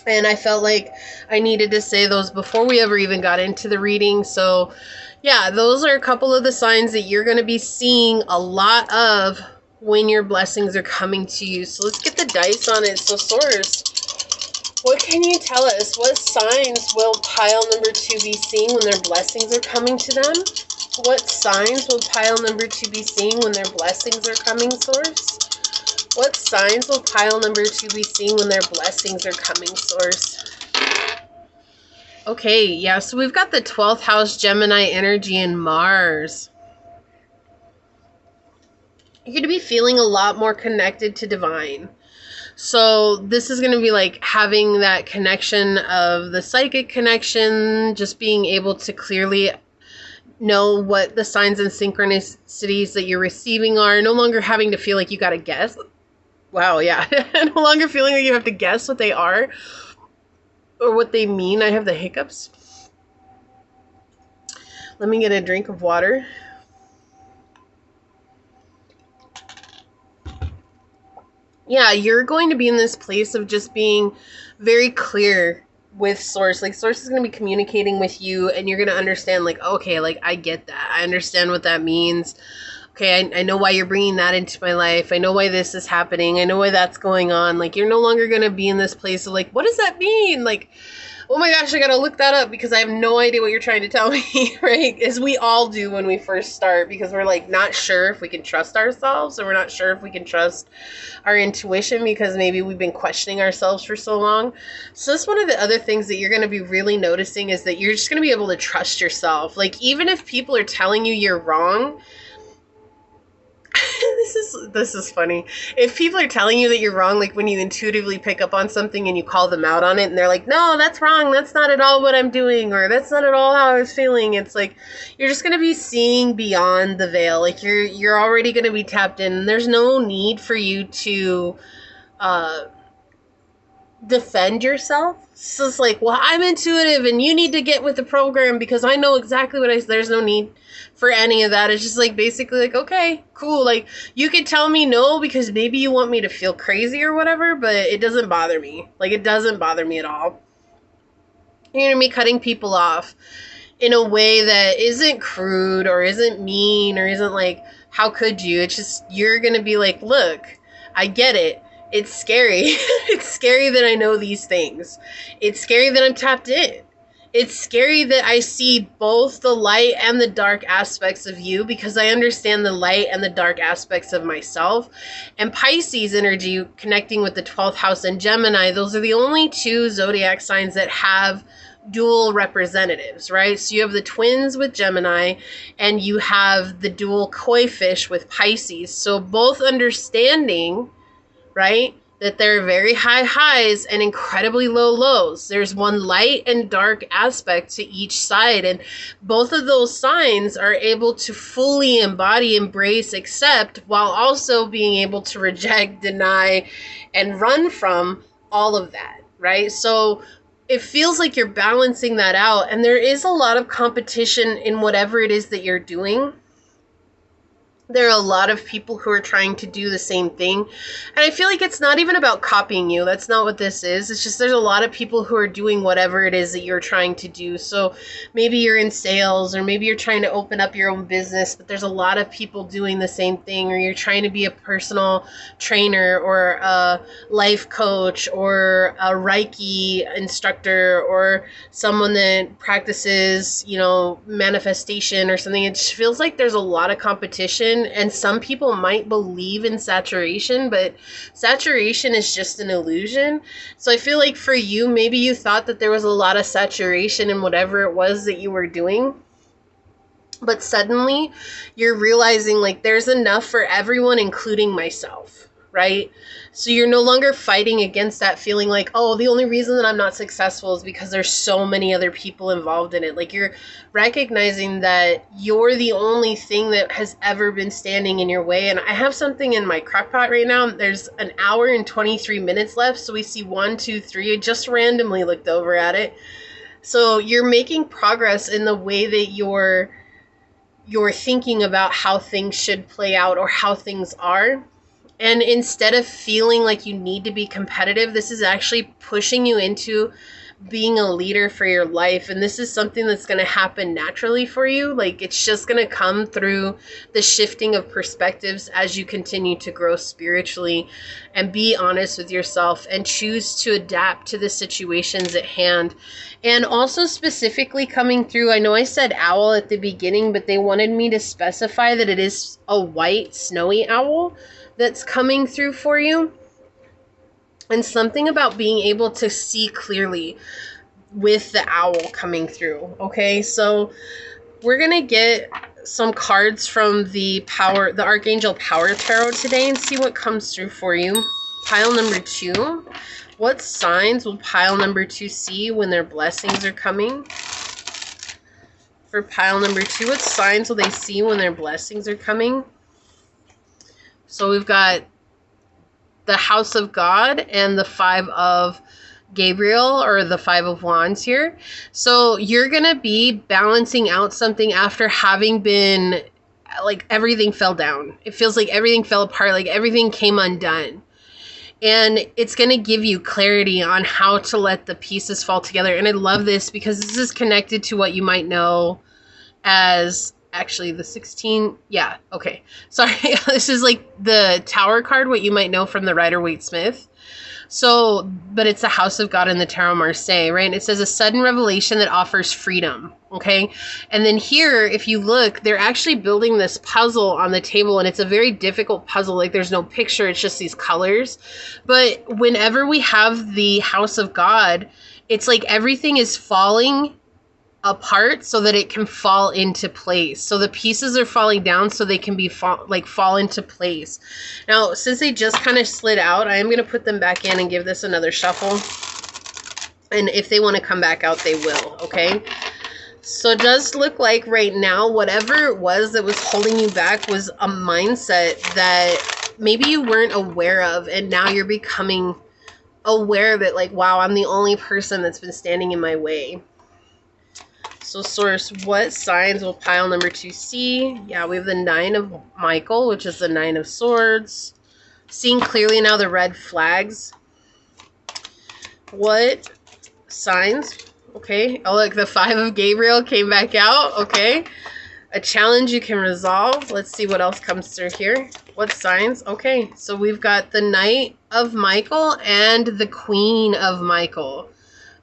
And I felt like I needed to say those before we ever even got into the reading. So yeah, those are a couple of the signs that you're going to be seeing a lot of when your blessings are coming to you. So let's get the dice on it. So Source, what can you tell us? What signs will pile number 2 be seeing when their blessings are coming to them? What signs will pile number 2 be seeing when their blessings are coming, Source? What signs will pile number 2 be seeing when their blessings are coming, Source? Okay, yeah, so we've got the 12th house Gemini energy and Mars. You're going to be feeling a lot more connected to divine. So this is going to be like having that connection of the psychic connection, just being able to clearly know what the signs and synchronicities that you're receiving are, no longer having to feel like you got to guess. Wow, yeah. No longer feeling like you have to guess what they are or what they mean. I have the hiccups. Let me get a drink of water. Yeah, you're going to be in this place of just being very clear with Source. Like, Source is going to be communicating with you, and you're going to understand, like, okay, like, I get that. I understand what that means. Okay, I know why you're bringing that into my life. I know why this is happening. I know why that's going on. Like, you're no longer going to be in this place of, like, what does that mean? Like, oh my gosh, I got to look that up because I have no idea what you're trying to tell me, right? As we all do when we first start, because we're, like, not sure if we can trust ourselves, or we're not sure if we can trust our intuition because maybe we've been questioning ourselves for so long. So that's one of the other things that you're going to be really noticing, is that you're just going to be able to trust yourself. Like, even if people are telling you you're wrong, this is funny. If people are telling you that you're wrong, like when you intuitively pick up on something and you call them out on it and they're like, no, that's wrong, that's not at all what I'm doing, or that's not at all how I was feeling, it's like you're just going to be seeing beyond the veil. Like you're already going to be tapped in. There's no need for you to defend yourself. So it's like, well, I'm intuitive and you need to get with the program because I know exactly what there's no need for any of that. It's just like basically like, okay, cool. Like you could tell me no because maybe you want me to feel crazy or whatever, but it doesn't bother me. Like it doesn't bother me at all. You're going to be cutting people off in a way that isn't crude or isn't mean or isn't like, how could you? It's just, you're going to be like, look, I get it. It's scary. It's scary that I know these things. It's scary that I'm tapped in. It's scary that I see both the light and the dark aspects of you because I understand the light and the dark aspects of myself. And Pisces energy connecting with the 12th house and Gemini, those are the only two zodiac signs that have dual representatives, right? So you have the twins with Gemini and you have the dual koi fish with Pisces. So both understanding, right, that there are very high highs and incredibly low lows. There's one light and dark aspect to each side, and both of those signs are able to fully embody, embrace, accept, while also being able to reject, deny, and run from all of that, right? So it feels like you're balancing that out, and there is a lot of competition in whatever it is that you're doing. There are a lot of people who are trying to do the same thing. And I feel like it's not even about copying you. That's not what this is. It's just there's a lot of people who are doing whatever it is that you're trying to do. So maybe you're in sales, or maybe you're trying to open up your own business, but there's a lot of people doing the same thing. Or you're trying to be a personal trainer, or a life coach, or a Reiki instructor, or someone that practices, manifestation or something. It just feels like there's a lot of competition. And some people might believe in saturation, but saturation is just an illusion. So I feel like for you, maybe you thought that there was a lot of saturation in whatever it was that you were doing. But suddenly you're realizing like there's enough for everyone, including myself, right? So you're no longer fighting against that feeling like, oh, the only reason that I'm not successful is because there's so many other people involved in it. Like, you're recognizing that you're the only thing that has ever been standing in your way. And I have something in my crock pot right now. There's an hour and 23 minutes left. So we see 1, 2, 3. I just randomly looked over at it. So you're making progress in the way that you're thinking about how things should play out or how things are. And instead of feeling like you need to be competitive, this is actually pushing you into being a leader for your life. And this is something that's going to happen naturally for you. Like, it's just going to come through the shifting of perspectives as you continue to grow spiritually and be honest with yourself and choose to adapt to the situations at hand. And also specifically coming through, I know I said owl at the beginning, but they wanted me to specify that it is a white snowy owl that's coming through for you. And something about being able to see clearly with the owl coming through. Okay, so we're gonna get some cards from the Archangel Power Tarot today and see what comes through for you. Pile number 2. What signs will pile number 2 see when their blessings are coming? For pile number 2, what signs will they see when their blessings are coming? So we've got the House of God and the 5 of Gabriel, or the 5 of Wands here. So you're going to be balancing out something after having been, like, everything fell down. It feels like everything fell apart, like everything came undone. And it's going to give you clarity on how to let the pieces fall together. And I love this because this is connected to what you might know as... Actually, the 16, yeah, okay. Sorry, this is like the Tower card, what you might know from the Rider-Waite-Smith. So, but it's the House of God in the Tarot Marseille, right? And it says a sudden revelation that offers freedom, okay? And then here, if you look, they're actually building this puzzle on the table, and it's a very difficult puzzle. Like, there's no picture, it's just these colors. But whenever we have the House of God, it's like everything is falling apart so that it can fall into place. So the pieces are falling down so they can be fall into place. Now, since they just kind of slid out, I am going to put them back in and give this another shuffle. And if they want to come back out, they will, okay? So it does look like right now, whatever it was that was holding you back was a mindset that maybe you weren't aware of, and now you're becoming aware that, like, wow, I'm the only person that's been standing in my way. So source, what signs will pile number 2 see? Yeah, we have the 9 of Michael, which is the 9 of Swords. Seeing clearly now the red flags. What signs? Okay. Oh, look, the 5 of Gabriel came back out. Okay. A challenge you can resolve. Let's see what else comes through here. What signs? Okay. So we've got the Knight of Michael and the Queen of Michael.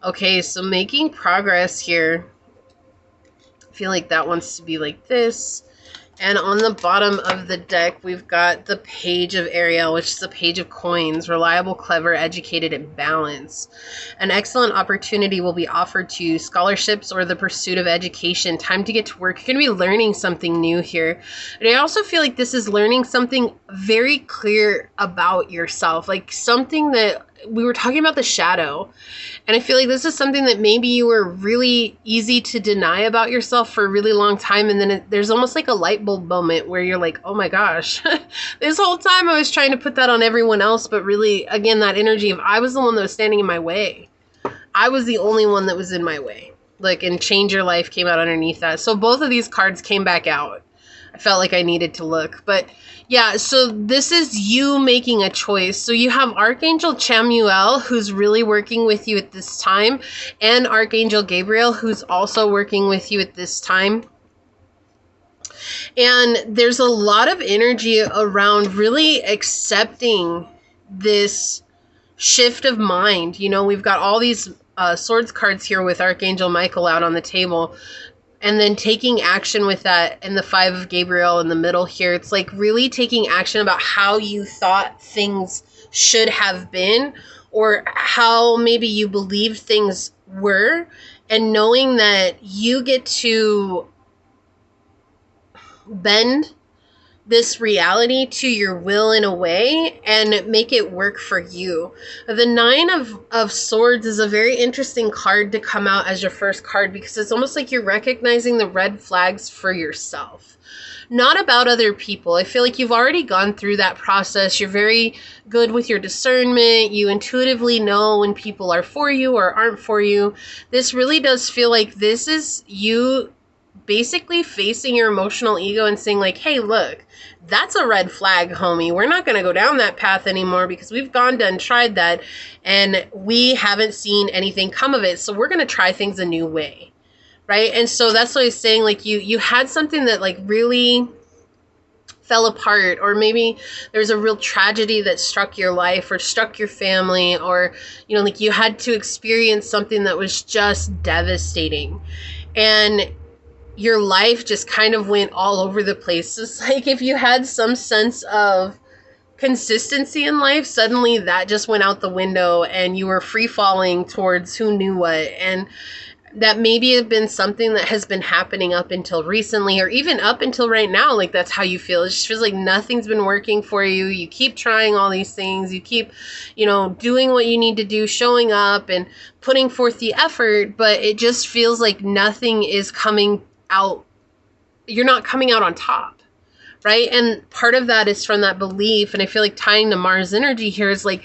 Okay. So making progress here. I feel like that wants to be like this. And on the bottom of the deck, we've got the Page of Ariel, which is the Page of Coins. Reliable, clever, educated, and balanced. An excellent opportunity will be offered to you. Scholarships or the pursuit of education. Time to get to work. You're going to be learning something new here. And I also feel like this is learning something very clear about yourself. Like something that we were talking about, the shadow. And I feel like this is something that maybe you were really easy to deny about yourself for a really long time. And then there's almost like a light bulb moment where you're like, oh my gosh, this whole time I was trying to put that on everyone else. But really, again, that energy of I was the one that was standing in my way. I was the only one that was in my way. Like, and Change Your Life came out underneath that. So both of these cards came back out. I felt like I needed to look. But yeah, so this is you making a choice. So you have Archangel Chamuel, who's really working with you at this time, and Archangel Gabriel, who's also working with you at this time. And there's a lot of energy around really accepting this shift of mind. You know, we've got all these swords cards here with Archangel Michael out on the table. And then taking action with that, and the Five of Gabriel in the middle here. It's like really taking action about how you thought things should have been, or how maybe you believed things were, and knowing that you get to bend this reality to your will in a way and make it work for you. The Nine of Swords is a very interesting card to come out as your first card, because it's almost like you're recognizing the red flags for yourself, not about other people. I feel like you've already gone through that process. You're very good with your discernment. You intuitively know when people are for you or aren't for you. This really does feel like this is you basically facing your emotional ego and saying like, hey, look, that's a red flag, homie. We're not going to go down that path anymore because we've done, tried that, and we haven't seen anything come of it. So we're going to try things a new way, right? And so that's what I was saying. Like you had something that like really fell apart, or maybe there's a real tragedy that struck your life or struck your family, or, you know, like you had to experience something that was just devastating. And your life just kind of went all over the place. It's like if you had some sense of consistency in life, suddenly that just went out the window and you were free falling towards who knew what. And that maybe have been something that has been happening up until recently, or even up until right now. Like that's how you feel. It just feels like nothing's been working for you. You keep trying all these things. You keep, you know, doing what you need to do, showing up and putting forth the effort, but it just feels like nothing is coming out. You're not coming out on top, right? And part of that is from that belief. And I feel like tying to Mars energy here is like,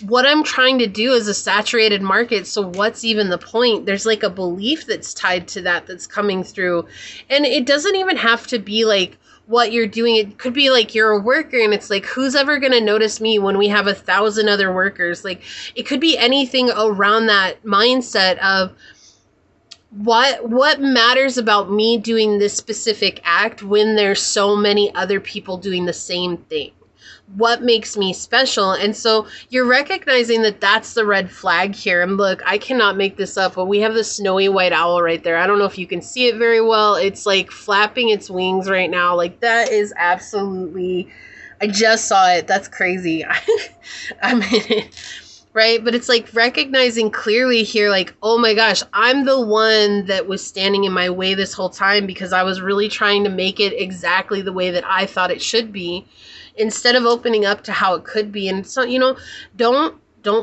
what I'm trying to do is a saturated market. So what's even the point? There's like a belief that's tied to that that's coming through. And it doesn't even have to be like what you're doing. It could be like you're a worker and it's like, who's ever going to notice me when we have 1,000 other workers? Like it could be anything around that mindset of, what matters about me doing this specific act when there's so many other people doing the same thing? What makes me special? And so you're recognizing that that's the red flag here. And look, I cannot make this up, but we have the snowy white owl right there. I don't know if you can see it very well. It's like flapping its wings right now. Like that is absolutely, I just saw it. That's crazy. I mean, right? But it's like recognizing clearly here, like, oh my gosh, I'm the one that was standing in my way this whole time because I was really trying to make it exactly the way that I thought it should be, instead of opening up to how it could be. And so, you know, don't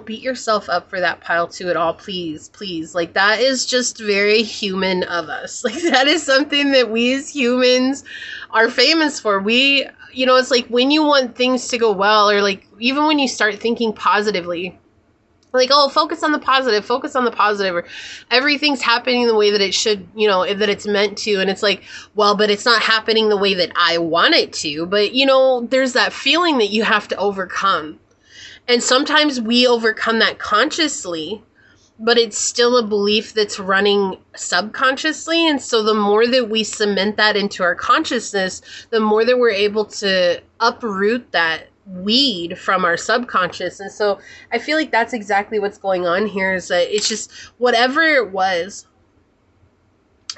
beat yourself up for that pile two at all, please. Like that is just very human of us. Like that is something that we as humans are famous for. We, you know, it's like when you want things to go well, or like even when you start thinking positively, like, oh, focus on the positive, or everything's happening the way that it should, you know, that it's meant to. And it's like, well, but it's not happening the way that I want it to. But, you know, there's that feeling that you have to overcome. And sometimes we overcome that consciously, but it's still a belief that's running subconsciously. And so the more that we cement that into our consciousness, the more that we're able to uproot that weed from our subconscious. And so I feel like that's exactly what's going on here, is that it's just whatever it was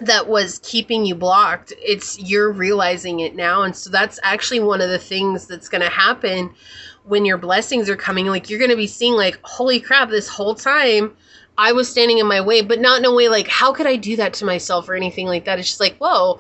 that was keeping you blocked. You're realizing it now. And so that's actually one of the things that's going to happen when your blessings are coming. Like, you're going to be seeing like, holy crap, this whole time I was standing in my way, but not in a way like, how could I do that to myself or anything like that? It's just like, whoa,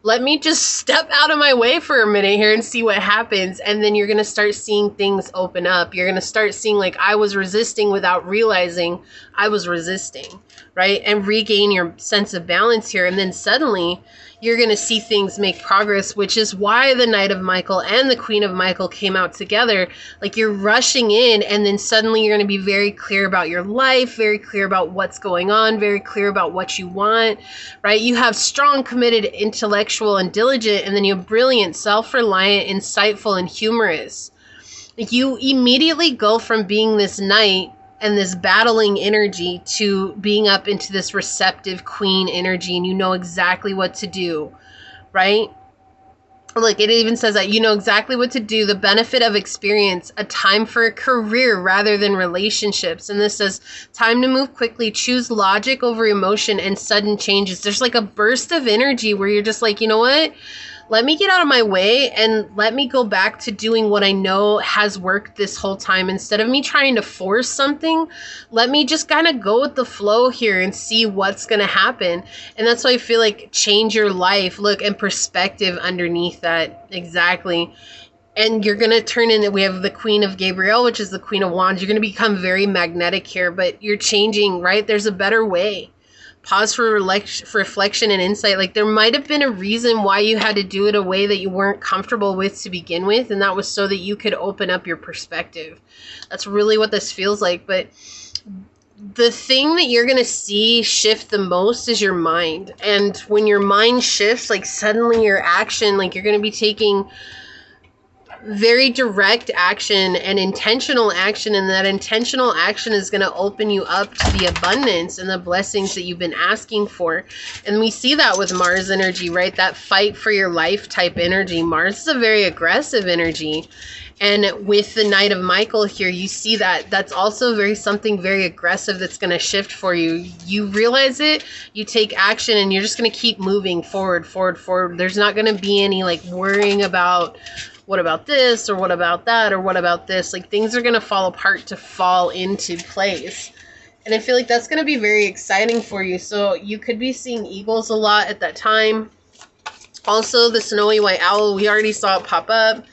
let me just step out of my way for a minute here and see what happens. And then you're going to start seeing things open up. You're going to start seeing like, I was resisting without realizing I was resisting, right? And regain your sense of balance here. And then suddenly you're going to see things make progress, which is why the Knight of Michael and the Queen of Michael came out together. Like, you're rushing in, and then suddenly you're going to be very clear about your life, very clear about what's going on, very clear about what you want, right? You have strong, committed, intellectual, and diligent, and then you have brilliant, self-reliant, insightful, and humorous. Like, you immediately go from being this knight and this battling energy to being up into this receptive queen energy, and you know exactly what to do, right? Look, it even says that you know exactly what to do, the benefit of experience, a time for a career rather than relationships. And this says, time to move quickly, choose logic over emotion and sudden changes. There's like a burst of energy where you're just like, you know what? Let me get out of my way and let me go back to doing what I know has worked this whole time. Instead of me trying to force something, let me just kind of go with the flow here and see what's going to happen. And that's why I feel like change your life. Look, and perspective underneath that. Exactly. And you're going to turn in, we have the Queen of Gabriel, which is the Queen of Wands. You're going to become very magnetic here, but you're changing, right? There's a better way. Pause for reflection and insight. Like, there might have been a reason why you had to do it a way that you weren't comfortable with to begin with, and that was so that you could open up your perspective. That's really what this feels like. But the thing that you're going to see shift the most is your mind. And when your mind shifts, like, suddenly your action, like, you're going to be taking very direct action and intentional action, and that intentional action is going to open you up to the abundance and the blessings that you've been asking for. And we see that with Mars energy, right? That fight for your life type energy. Mars is a very aggressive energy, and with the Knight of Michael here, you see that that's also something very aggressive that's going to shift for you. You realize it, you take action, and you're just going to keep moving forward. There's not going to be any like worrying about, what about this, or what about that, or what about this? Like, things are going to fall apart to fall into place. And I feel like that's going to be very exciting for you. So you could be seeing eagles a lot at that time. Also, the snowy white owl, we already saw it pop up.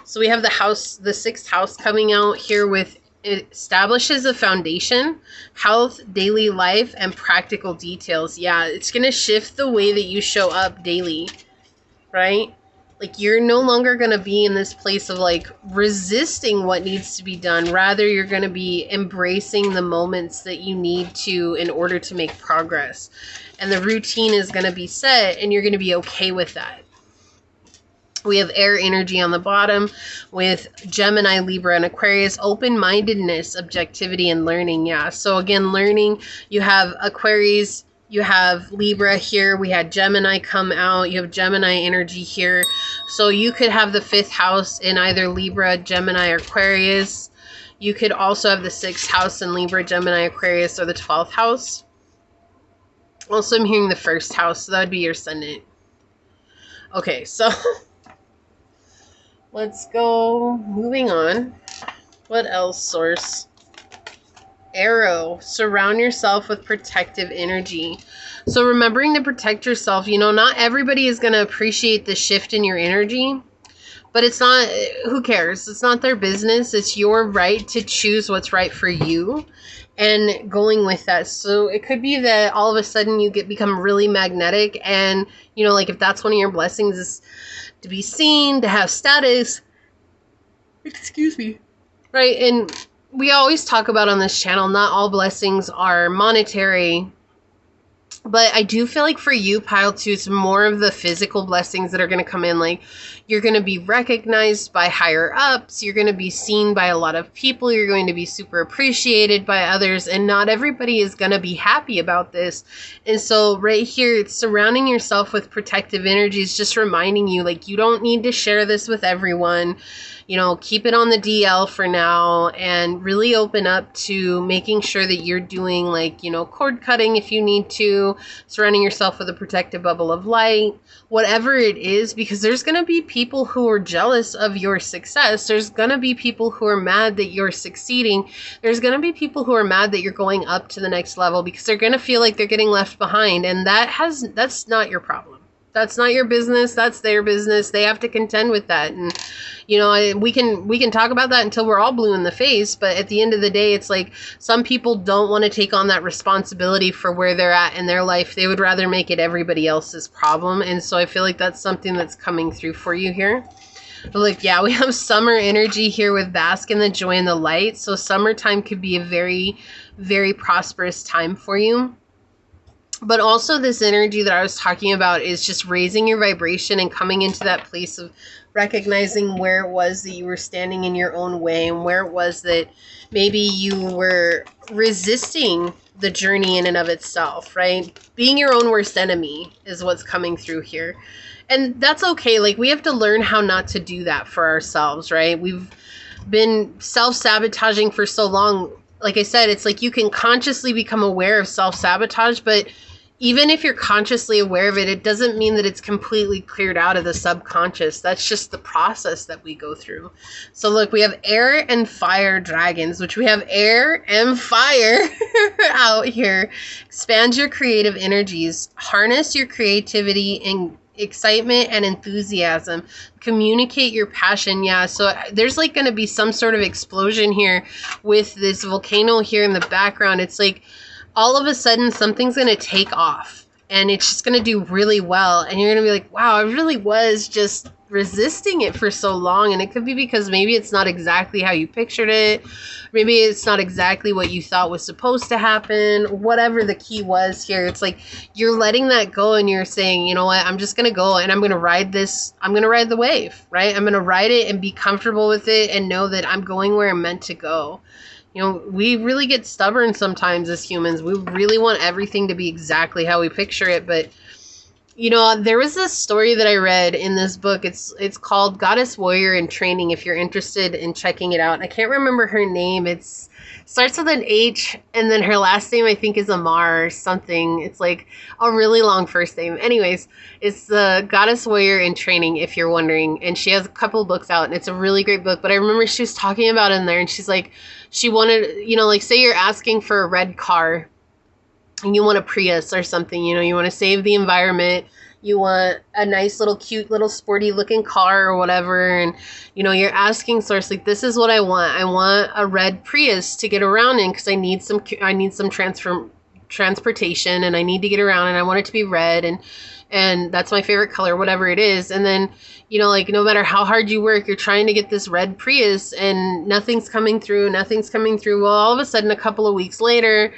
So we have the house, the 6th house coming out here with, it establishes a foundation, health, daily life, and practical details. Yeah, it's going to shift the way that you show up daily, right? Like, you're no longer going to be in this place of like resisting what needs to be done. Rather, you're going to be embracing the moments that you need to in order to make progress. And the routine is going to be set, and you're going to be okay with that. We have air energy on the bottom with Gemini, Libra, and Aquarius. Open-mindedness, objectivity, and learning. Yeah. So again, learning, you have Aquarius, you have Libra here. We had Gemini come out. You have Gemini energy here. So you could have the 5th house in either Libra, Gemini, or Aquarius. You could also have the 6th house in Libra, Gemini, Aquarius, or the 12th house. Also, I'm hearing the 1st house, so that would be your ascendant. Okay, so let's go. Moving on. What else, source? Arrow, surround yourself with protective energy. So remembering to protect yourself, you know, not everybody is going to appreciate the shift in your energy, but it's not, who cares? It's not their business. It's your right to choose what's right for you and going with that. So it could be that all of a sudden you become really magnetic, and, you know, like if that's one of your blessings is to be seen, to have status, excuse me, right? And we always talk about on this channel, not all blessings are monetary, but I do feel like for you, Pile 2, it's more of the physical blessings that are going to come in. Like, you're going to be recognized by higher ups. You're going to be seen by a lot of people. You're going to be super appreciated by others. And not everybody is going to be happy about this. And so right here, it's surrounding yourself with protective energies, just reminding you, like, you don't need to share this with everyone. you know, keep it on the DL for now and really open up to making sure that you're doing like, you know, cord cutting if you need to, surrounding yourself with a protective bubble of light, whatever it is, because there's going to be people who are jealous of your success. There's going to be people who are mad that you're succeeding. There's going to be people who are mad that you're going up to the next level because they're going to feel like they're getting left behind. And that's not your problem. That's not your business. That's their business. They have to contend with that. And, you know, we can talk about that until we're all blue in the face. But at the end of the day, it's like some people don't want to take on that responsibility for where they're at in their life. They would rather make it everybody else's problem. And so I feel like that's something that's coming through for you here. But like, yeah, we have summer energy here with bask in the joy and the light. So summertime could be a very, very prosperous time for you. But also this energy that I was talking about is just raising your vibration and coming into that place of recognizing where it was that you were standing in your own way and where it was that maybe you were resisting the journey in and of itself, right? Being your own worst enemy is what's coming through here. And that's okay. Like, we have to learn how not to do that for ourselves, right? We've been self-sabotaging for so long. Like I said, it's like you can consciously become aware of self-sabotage, but even if you're consciously aware of it, it doesn't mean that it's completely cleared out of the subconscious. That's just the process that we go through. So look, we have air and fire dragons, which we have air and fire out here. Expand your creative energies. Harness your creativity and excitement and enthusiasm. Communicate your passion. Yeah, so there's like going to be some sort of explosion here with this volcano here in the background. It's like all of a sudden something's going to take off and it's just going to do really well. And you're going to be like, wow, I really was just resisting it for so long. And it could be because maybe it's not exactly how you pictured it. Maybe it's not exactly what you thought was supposed to happen. Whatever the key was here, it's like you're letting that go and you're saying, you know what, I'm just going to go and I'm going to ride this. I'm going to ride the wave, right? I'm going to ride it and be comfortable with it and know that I'm going where I'm meant to go. You know, we really get stubborn sometimes as humans. We really want everything to be exactly how we picture it. But, you know, there was this story that I read in this book. It's called Goddess Warrior in Training, if you're interested in checking it out. I can't remember her name. It starts with an H, and then her last name, I think, is Amar or something. It's like a really long first name. Anyways, it's the Goddess Warrior in Training, if you're wondering. And she has a couple books out, and it's a really great book. But I remember she was talking about in there, and she's like, she wanted, you know, like say you're asking for a red car and you want a Prius or something, you know, you want to save the environment. You want a nice little cute little sporty looking car or whatever. And, you know, you're asking Source, like, this is what I want. I want a red Prius to get around in because I need some transportation and I need to get around and I want it to be red and that's my favorite color, whatever it is. And then, you know, like, no matter how hard you work, you're trying to get this red Prius and nothing's coming through. Well, all of a sudden, a couple of weeks later,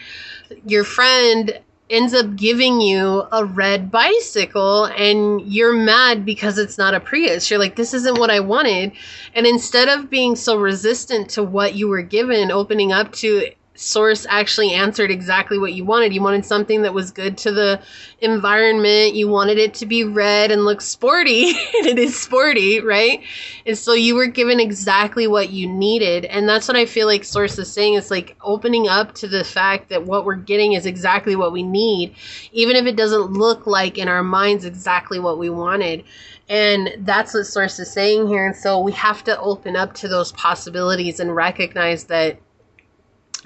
your friend ends up giving you a red bicycle and you're mad because it's not a Prius. You're like, this isn't what I wanted. And instead of being so resistant to what you were given, opening up to Source actually answered exactly what you wanted. You wanted something that was good to the environment. You wanted it to be red and look sporty. And it is sporty, right? And so you were given exactly what you needed. And that's what I feel like Source is saying. It's like opening up to the fact that what we're getting is exactly what we need, even if it doesn't look like in our minds exactly what we wanted. And that's what Source is saying here. And so we have to open up to those possibilities and recognize that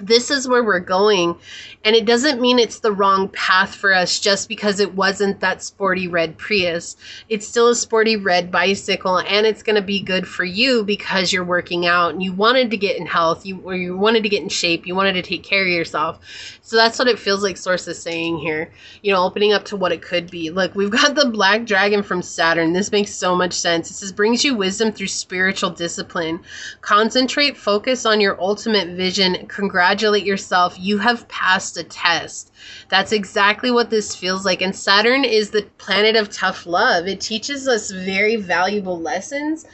this is where we're going. And it doesn't mean it's the wrong path for us just because it wasn't that sporty red Prius. It's still a sporty red bicycle and it's going to be good for you because you're working out and you wanted to get in health, you wanted to get in shape, you wanted to take care of yourself. So that's what it feels like Source is saying here, you know, opening up to what it could be. Look, we've got the black dragon from Saturn. This makes so much sense. It says, brings you wisdom through spiritual discipline. Concentrate, focus on your ultimate vision. Congratulate yourself. You have passed a test. That's exactly what this feels like. And Saturn is the planet of tough love. It teaches us very valuable lessons,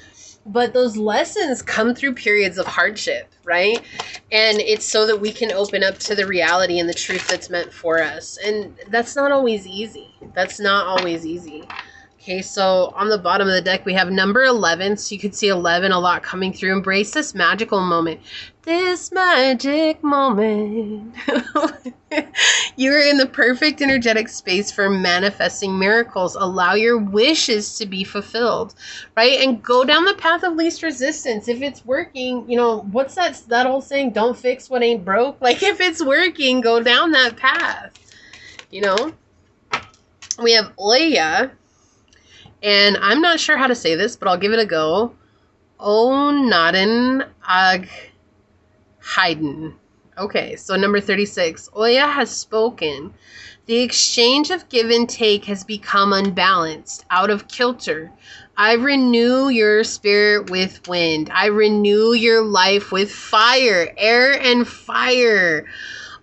but those lessons come through periods of hardship, right? And it's so that we can open up to the reality and the truth that's meant for us. And that's not always easy. Okay, so on the bottom of the deck, we have number 11. So you can see 11 a lot coming through. Embrace this magical moment. This magic moment. You're in the perfect energetic space for manifesting miracles. Allow your wishes to be fulfilled, right? And go down the path of least resistance. If it's working, you know, what's that old saying? Don't fix what ain't broke. Like, if it's working, go down that path, you know? We have Oya. And I'm not sure how to say this, but I'll give it a go. Onaden Ag Haydn. Okay, so number 36. Oya has spoken. The exchange of give and take has become unbalanced, out of kilter. I renew your spirit with wind. I renew your life with fire, air and fire.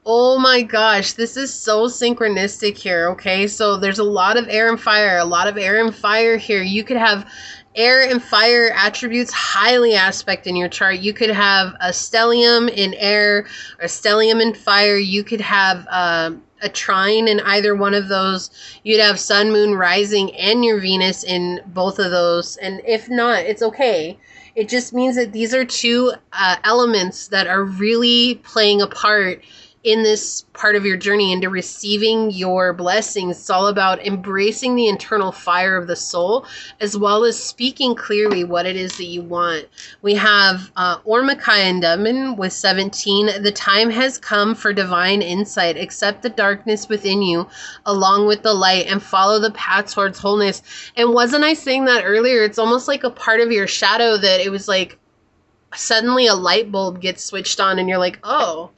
Oh my gosh, this is so synchronistic here, okay? So there's a lot of air and fire, here. You could have air and fire attributes highly aspect in your chart. You could have a stellium in air or stellium in fire. You could have a trine in either one of those. You'd have sun, moon, rising, and your Venus in both of those. And if not, it's okay. It just means that these are two elements that are really playing a part in this part of your journey into receiving your blessings. It's all about embracing the internal fire of the soul, as well as speaking clearly what it is that you want. We have Ormakai and Dubman with 17. The time has come for divine insight. Accept the darkness within you along with the light and follow the path towards wholeness. And wasn't I saying that earlier? It's almost like a part of your shadow that it was like suddenly a light bulb gets switched on and you're like, oh,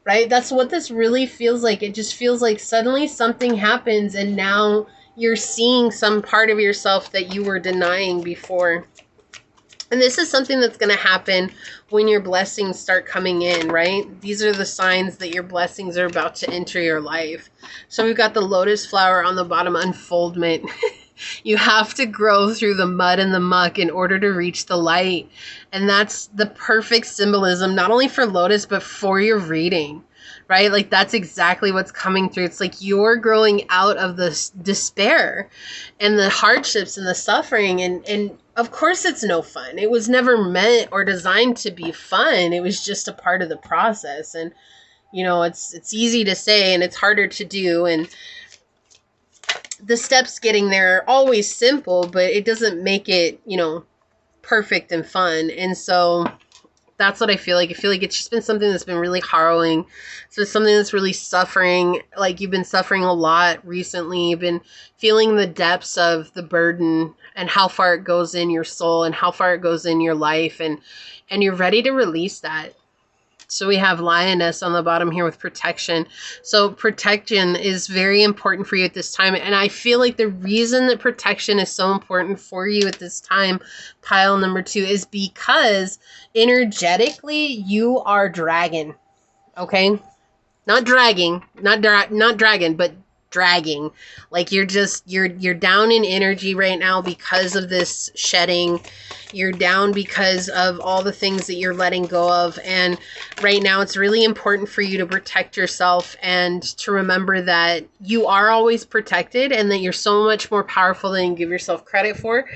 right? That's what this really feels like. It just feels like suddenly something happens and now you're seeing some part of yourself that you were denying before. And this is something that's going to happen when your blessings start coming in, right? These are the signs that your blessings are about to enter your life. So we've got the lotus flower on the bottom, unfoldment. You have to grow through the mud and the muck in order to reach the light. And that's the perfect symbolism, not only for Lotus, but for your reading, right? Like, that's exactly what's coming through. It's like you're growing out of the despair and the hardships and the suffering. And of course, it's no fun. It was never meant or designed to be fun. It was just a part of the process. And, you know, it's easy to say and it's harder to do. And the steps getting there are always simple, but it doesn't make it, you know, perfect and fun. And so that's what I feel like. I feel like it's just been something that's been really harrowing. It's been something that's really suffering. Like, you've been suffering a lot recently. You've been feeling the depths of the burden and how far it goes in your soul and how far it goes in your life. And you're ready to release that. So we have Lioness on the bottom here with protection. So protection is very important for you at this time. And I feel like the reason that protection is so important for you at this time, pile number 2, is because energetically you are dragon. Okay? Not dragging, not dragon, but dragging. Like, you're down in energy right now because of this shedding. You're down because of all the things that you're letting go of. And right now it's really important for you to protect yourself and to remember that you are always protected and that you're so much more powerful than you give yourself credit for.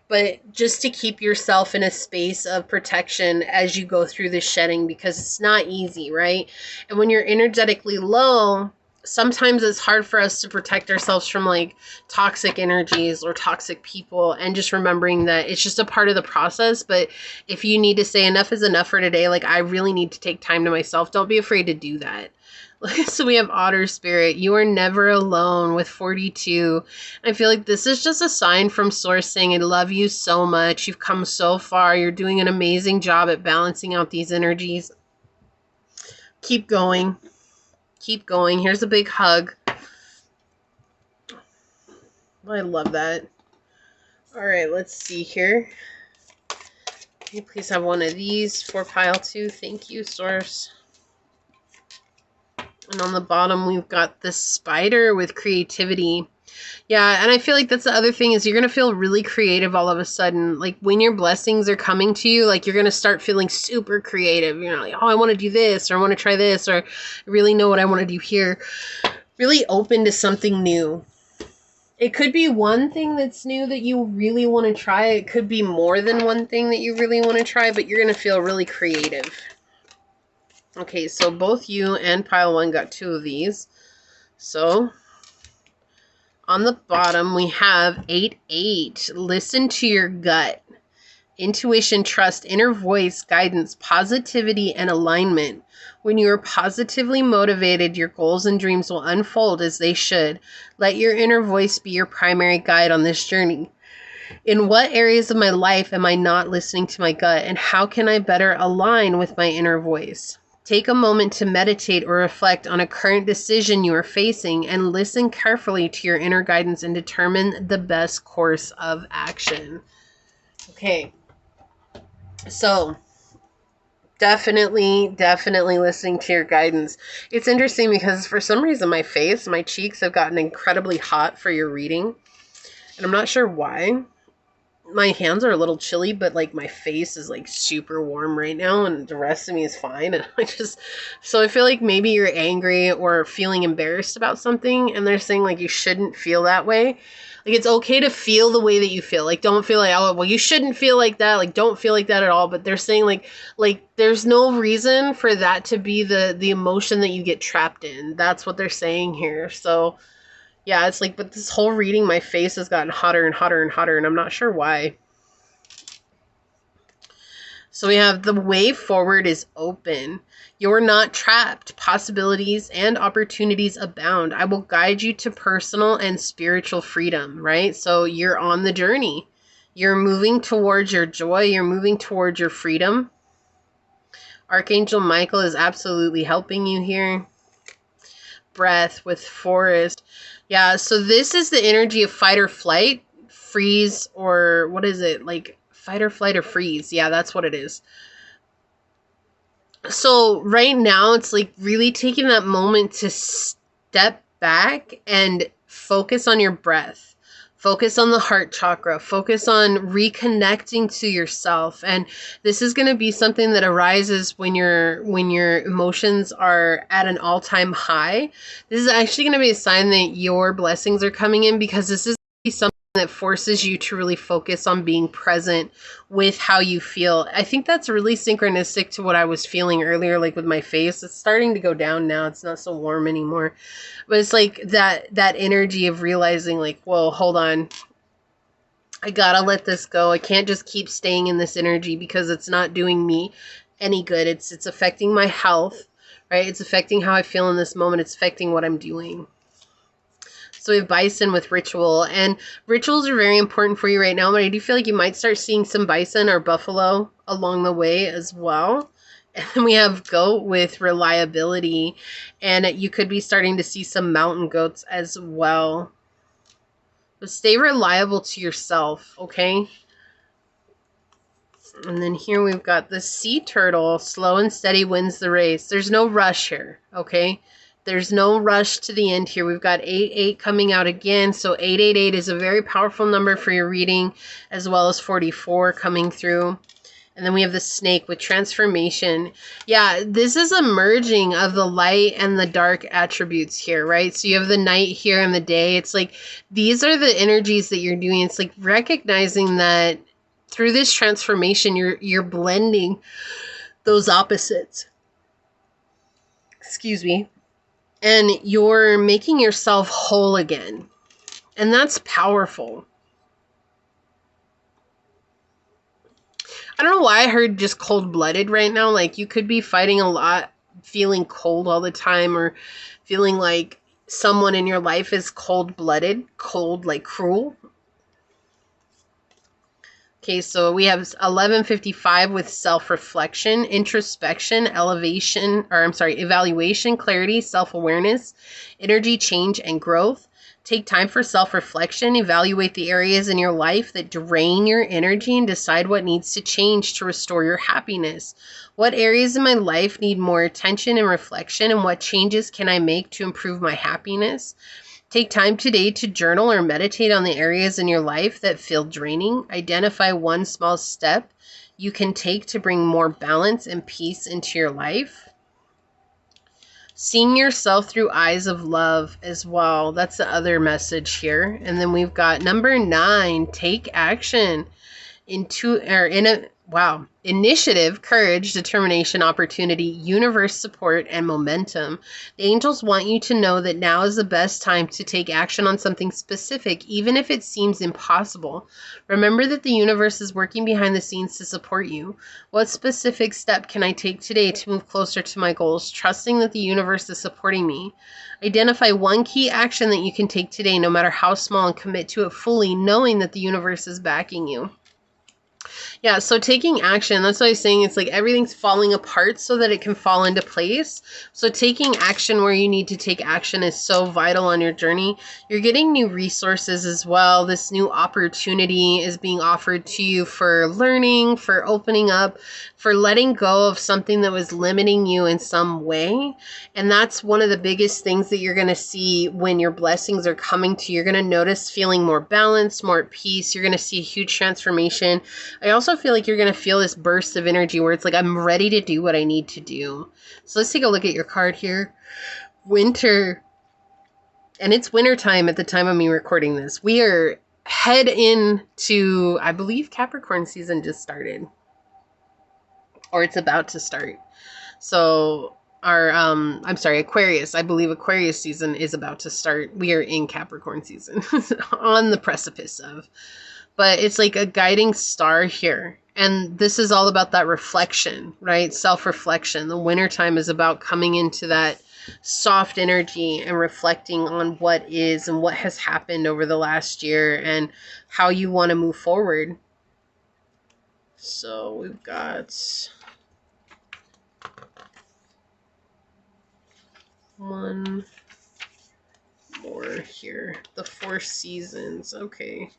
But just to keep yourself in a space of protection as you go through this shedding, because it's not easy, right? And when you're energetically low, sometimes it's hard for us to protect ourselves from like toxic energies or toxic people, and just remembering that it's just a part of the process. But if you need to say enough is enough for today, like, I really need to take time to myself, don't be afraid to do that. So we have Otter Spirit. You are never alone with 42. I feel like this is just a sign from Source saying, I love you so much. You've come so far. You're doing an amazing job at balancing out these energies. Keep going. Keep going. Here's a big hug. I love that. All right, let's see here. Can you please have one of these for pile 2? Thank you, Source. And on the bottom, we've got this spider with creativity. Yeah, and I feel like that's the other thing, is you're going to feel really creative all of a sudden. Like, when your blessings are coming to you, like, you're going to start feeling super creative. You're like, oh, I want to do this, or I want to try this, or I really know what I want to do here. Really open to something new. It could be one thing that's new that you really want to try. It could be more than one thing that you really want to try, but you're going to feel really creative. Okay, so both you and pile one got 2 of these. So on the bottom, we have 8-8. Listen to your gut. Intuition, trust, inner voice, guidance, positivity, and alignment. When you are positively motivated, your goals and dreams will unfold as they should. Let your inner voice be your primary guide on this journey. In what areas of my life am I not listening to my gut, and how can I better align with my inner voice? Take a moment to meditate or reflect on a current decision you are facing and listen carefully to your inner guidance and determine the best course of action. Okay. So, definitely listening to your guidance. It's interesting because for some reason my cheeks have gotten incredibly hot for your reading. And I'm not sure why. My hands are a little chilly, but like my face is like super warm right now and the rest of me is fine. And so I feel like maybe you're angry or feeling embarrassed about something and they're saying like you shouldn't feel that way. Like, it's okay to feel the way that you feel. Like, don't feel like, oh, well, you shouldn't feel like that. Like, don't feel like that at all. But they're saying, like there's no reason for that to be the emotion that you get trapped in. That's what they're saying here. So, yeah, it's like, but this whole reading, my face has gotten hotter and hotter and hotter, and I'm not sure why. So we have the way forward is open. You're not trapped. Possibilities and opportunities abound. I will guide you to personal and spiritual freedom, right? So you're on the journey. You're moving towards your joy. You're moving towards your freedom. Archangel Michael is absolutely helping you here. Breath with forest. Yeah, so this is the energy of fight or flight, freeze, or what is it? Like fight or flight or freeze. Yeah, that's what it is. So right now it's like really taking that moment to step back and focus on your breath. Focus on the heart chakra. Focus on reconnecting to yourself. And this is going to be something that arises when your emotions are at an all-time high. This is actually going to be a sign that your blessings are coming in, because this is something that forces you to really focus on being present with how you feel. I think that's really synchronistic to what I was feeling earlier, like with my face. It's starting to go down now. It's not so warm anymore. But it's like that energy of realizing like, whoa, hold on. I gotta let this go. I can't just keep staying in this energy because it's not doing me any good. It's affecting my health, right? It's affecting how I feel in this moment. It's affecting what I'm doing. So we have bison with ritual, and rituals are very important for you right now, but I do feel like you might start seeing some bison or buffalo along the way as well. And then we have goat with reliability, and you could be starting to see some mountain goats as well. But stay reliable to yourself, okay? And then here we've got the sea turtle. Slow and steady wins the race. There's no rush here, okay? There's no rush to the end here. We've got 8-8 coming out again. So 888 is a very powerful number for your reading, as well as 44 coming through. And then we have the snake with transformation. Yeah, this is a merging of the light and the dark attributes here, right? So you have the night here and the day. It's like these are the energies that you're doing. It's like recognizing that through this transformation, you're blending those opposites. Excuse me. And you're making yourself whole again. And that's powerful. I don't know why I heard just cold-blooded right now. Like, you could be fighting a lot, feeling cold all the time, or feeling like someone in your life is cold-blooded, cold, like cruel. Okay, so we have 1155 with self-reflection, introspection, evaluation, clarity, self-awareness, energy change, and growth. Take time for self-reflection. Evaluate the areas in your life that drain your energy and decide what needs to change to restore your happiness. What areas in my life need more attention and reflection, and what changes can I make to improve my happiness? Take time today to journal or meditate on the areas in your life that feel draining. Identify one small step you can take to bring more balance and peace into your life. Seeing yourself through eyes of love as well. That's the other message here. And then we've got number 9, take action. Initiative, courage, determination, opportunity, universe support, and momentum. The angels want you to know that now is the best time to take action on something specific, even if it seems impossible. Remember that the universe is working behind the scenes to support you. What specific step can I take today to move closer to my goals, trusting that the universe is supporting me? Identify one key action that you can take today, no matter how small, and commit to it fully, knowing that the universe is backing you. Yeah, so taking action, that's what I was saying. It's like everything's falling apart so that it can fall into place. So taking action where you need to take action is so vital on your journey. You're getting new resources as well. This new opportunity is being offered to you for learning, for opening up, for letting go of something that was limiting you in some way. And that's one of the biggest things that you're going to see when your blessings are coming to you. You're going to notice feeling more balanced, more at peace. You're going to see a huge transformation. I also feel like you're going to feel this burst of energy where it's like, I'm ready to do what I need to do. So let's take a look at your card here. Winter. And it's winter time at the time of me recording this. We are head into, I believe Capricorn season just started. Or it's about to start. So Aquarius. I believe Aquarius season is about to start. We are in Capricorn season. On the precipice of. But it's like a guiding star here. And this is all about that reflection, right? Self-reflection. The wintertime is about coming into that soft energy and reflecting on what is and what has happened over the last year and how you want to move forward. So we've got one more here. The 4 seasons. Okay.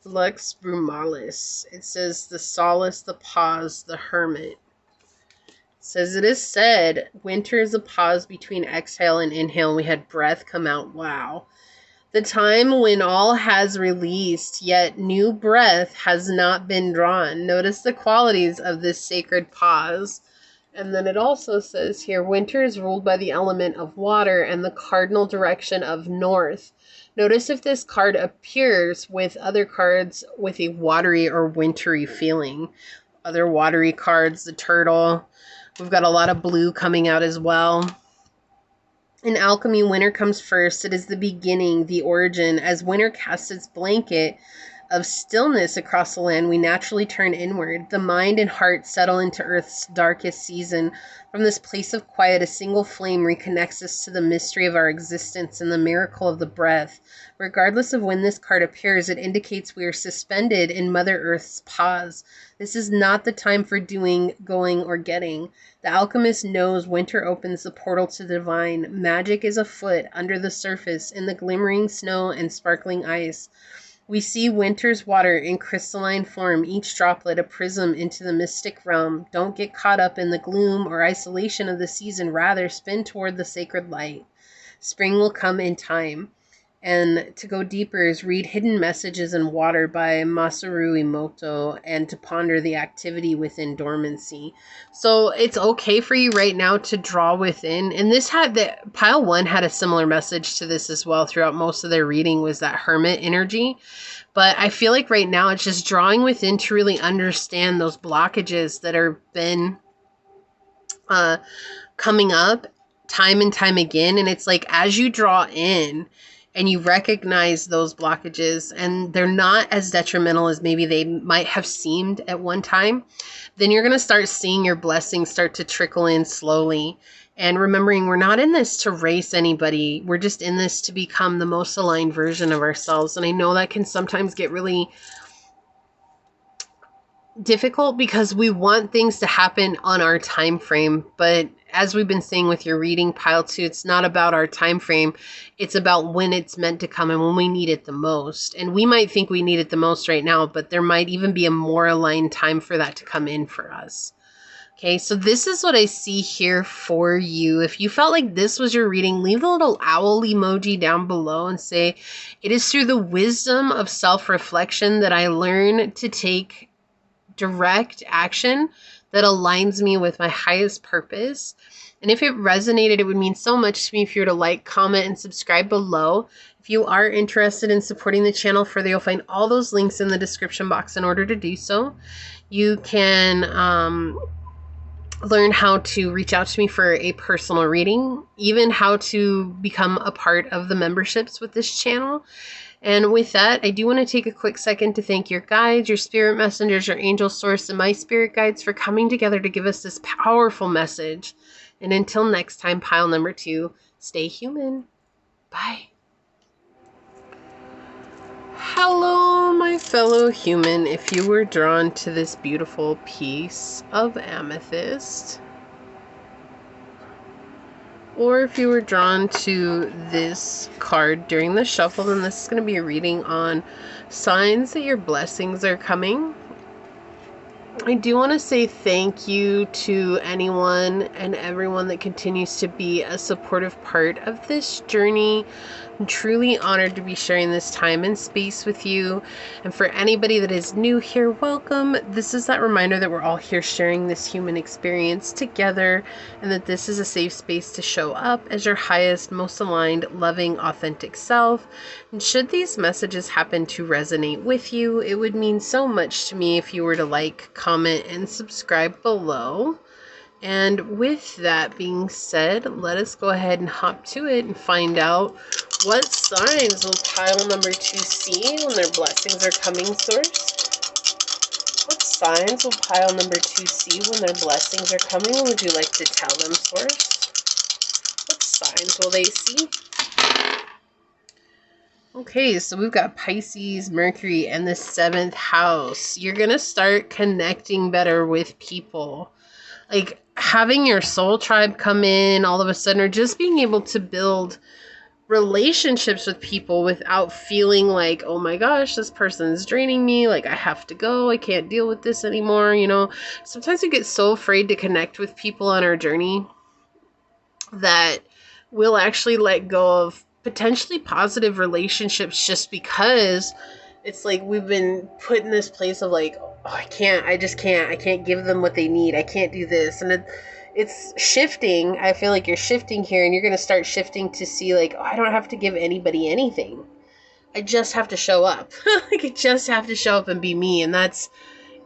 Lux Brumalis. It says the solace, the pause, the hermit. It says it is said, winter is a pause between exhale and inhale. We had breath come out. Wow. The time when all has released, yet new breath has not been drawn. Notice the qualities of this sacred pause. And then it also says here, winter is ruled by the element of water and the cardinal direction of north. Notice if this card appears with other cards with a watery or wintry feeling. Other watery cards, the turtle. We've got a lot of blue coming out as well. In alchemy, winter comes first. It is the beginning, the origin. As winter casts its blanket of stillness across the land, we naturally turn inward. The mind and heart settle into Earth's darkest season. From this place of quiet, a single flame reconnects us to the mystery of our existence and the miracle of the breath. Regardless of when this card appears, it indicates we are suspended in Mother Earth's pause. This is not the time for doing, going, or getting. The alchemist knows winter opens the portal to the divine. Magic is afoot under the surface in the glimmering snow and sparkling ice. We see winter's water in crystalline form, each droplet a prism into the mystic realm. Don't get caught up in the gloom or isolation of the season. Rather, spin toward the sacred light. Spring will come in time. And to go deeper is read Hidden Messages in Water by Masaru Emoto and to ponder the activity within dormancy. So it's okay for you right now to draw within. And this pile 1 had a similar message to this as well throughout most of their reading, was that hermit energy. But I feel like right now it's just drawing within to really understand those blockages that have been coming up time and time again. And it's like as you draw in, and you recognize those blockages and they're not as detrimental as maybe they might have seemed at one time, then you're going to start seeing your blessings start to trickle in slowly. And remembering we're not in this to race anybody. We're just in this to become the most aligned version of ourselves. And I know that can sometimes get really difficult because we want things to happen on our time frame. But as we've been saying with your reading, pile 2, it's not about our time frame. It's about when it's meant to come and when we need it the most. And we might think we need it the most right now, but there might even be a more aligned time for that to come in for us. Okay, so this is what I see here for you. If you felt like this was your reading, leave the little owl emoji down below and say, it is through the wisdom of self-reflection that I learn to take direct action that aligns me with my highest purpose. And if it resonated, it would mean so much to me if you were to like, comment, and subscribe below. If you are interested in supporting the channel further, you'll find all those links in the description box in order to do so. You can learn how to reach out to me for a personal reading, even how to become a part of the memberships with this channel. And with that, I do want to take a quick second to thank your guides, your spirit messengers, your angel source, and my spirit guides for coming together to give us this powerful message. And until next time, pile number 2, stay human. Bye. Hello, my fellow human. If you were drawn to this beautiful piece of amethyst, or if you were drawn to this card during the shuffle, then this is going to be a reading on signs that your blessings are coming. I do want to say thank you to anyone and everyone that continues to be a supportive part of this journey. I'm truly honored to be sharing this time and space with you. And for anybody that is new here, welcome. This is that reminder that we're all here sharing this human experience together, and that this is a safe space to show up as your highest, most aligned, loving, authentic self. And should these messages happen to resonate with you, it would mean so much to me if you were to like, comment, and subscribe below. And with that being said, let us go ahead and hop to it and find out what signs will pile number 2 see when their blessings are coming, source. What signs will pile number 2 see when their blessings are coming? What would you like to tell them, source? What signs will they see? Okay, so we've got Pisces, Mercury, and the 7th house. You're going to start connecting better with people. Like having your soul tribe come in all of a sudden, or just being able to build relationships with people without feeling like, oh my gosh, this person's draining me. Like I have to go. I can't deal with this anymore. You know, sometimes we get so afraid to connect with people on our journey that we'll actually let go of potentially positive relationships just because it's like we've been put in this place of like, oh, I can't give them what they need. I can't do this. And it's shifting. I feel like you're shifting here, and you're going to start shifting to see like, oh, I don't have to give anybody anything. I just have to show up. Like I just have to show up and be me. And that's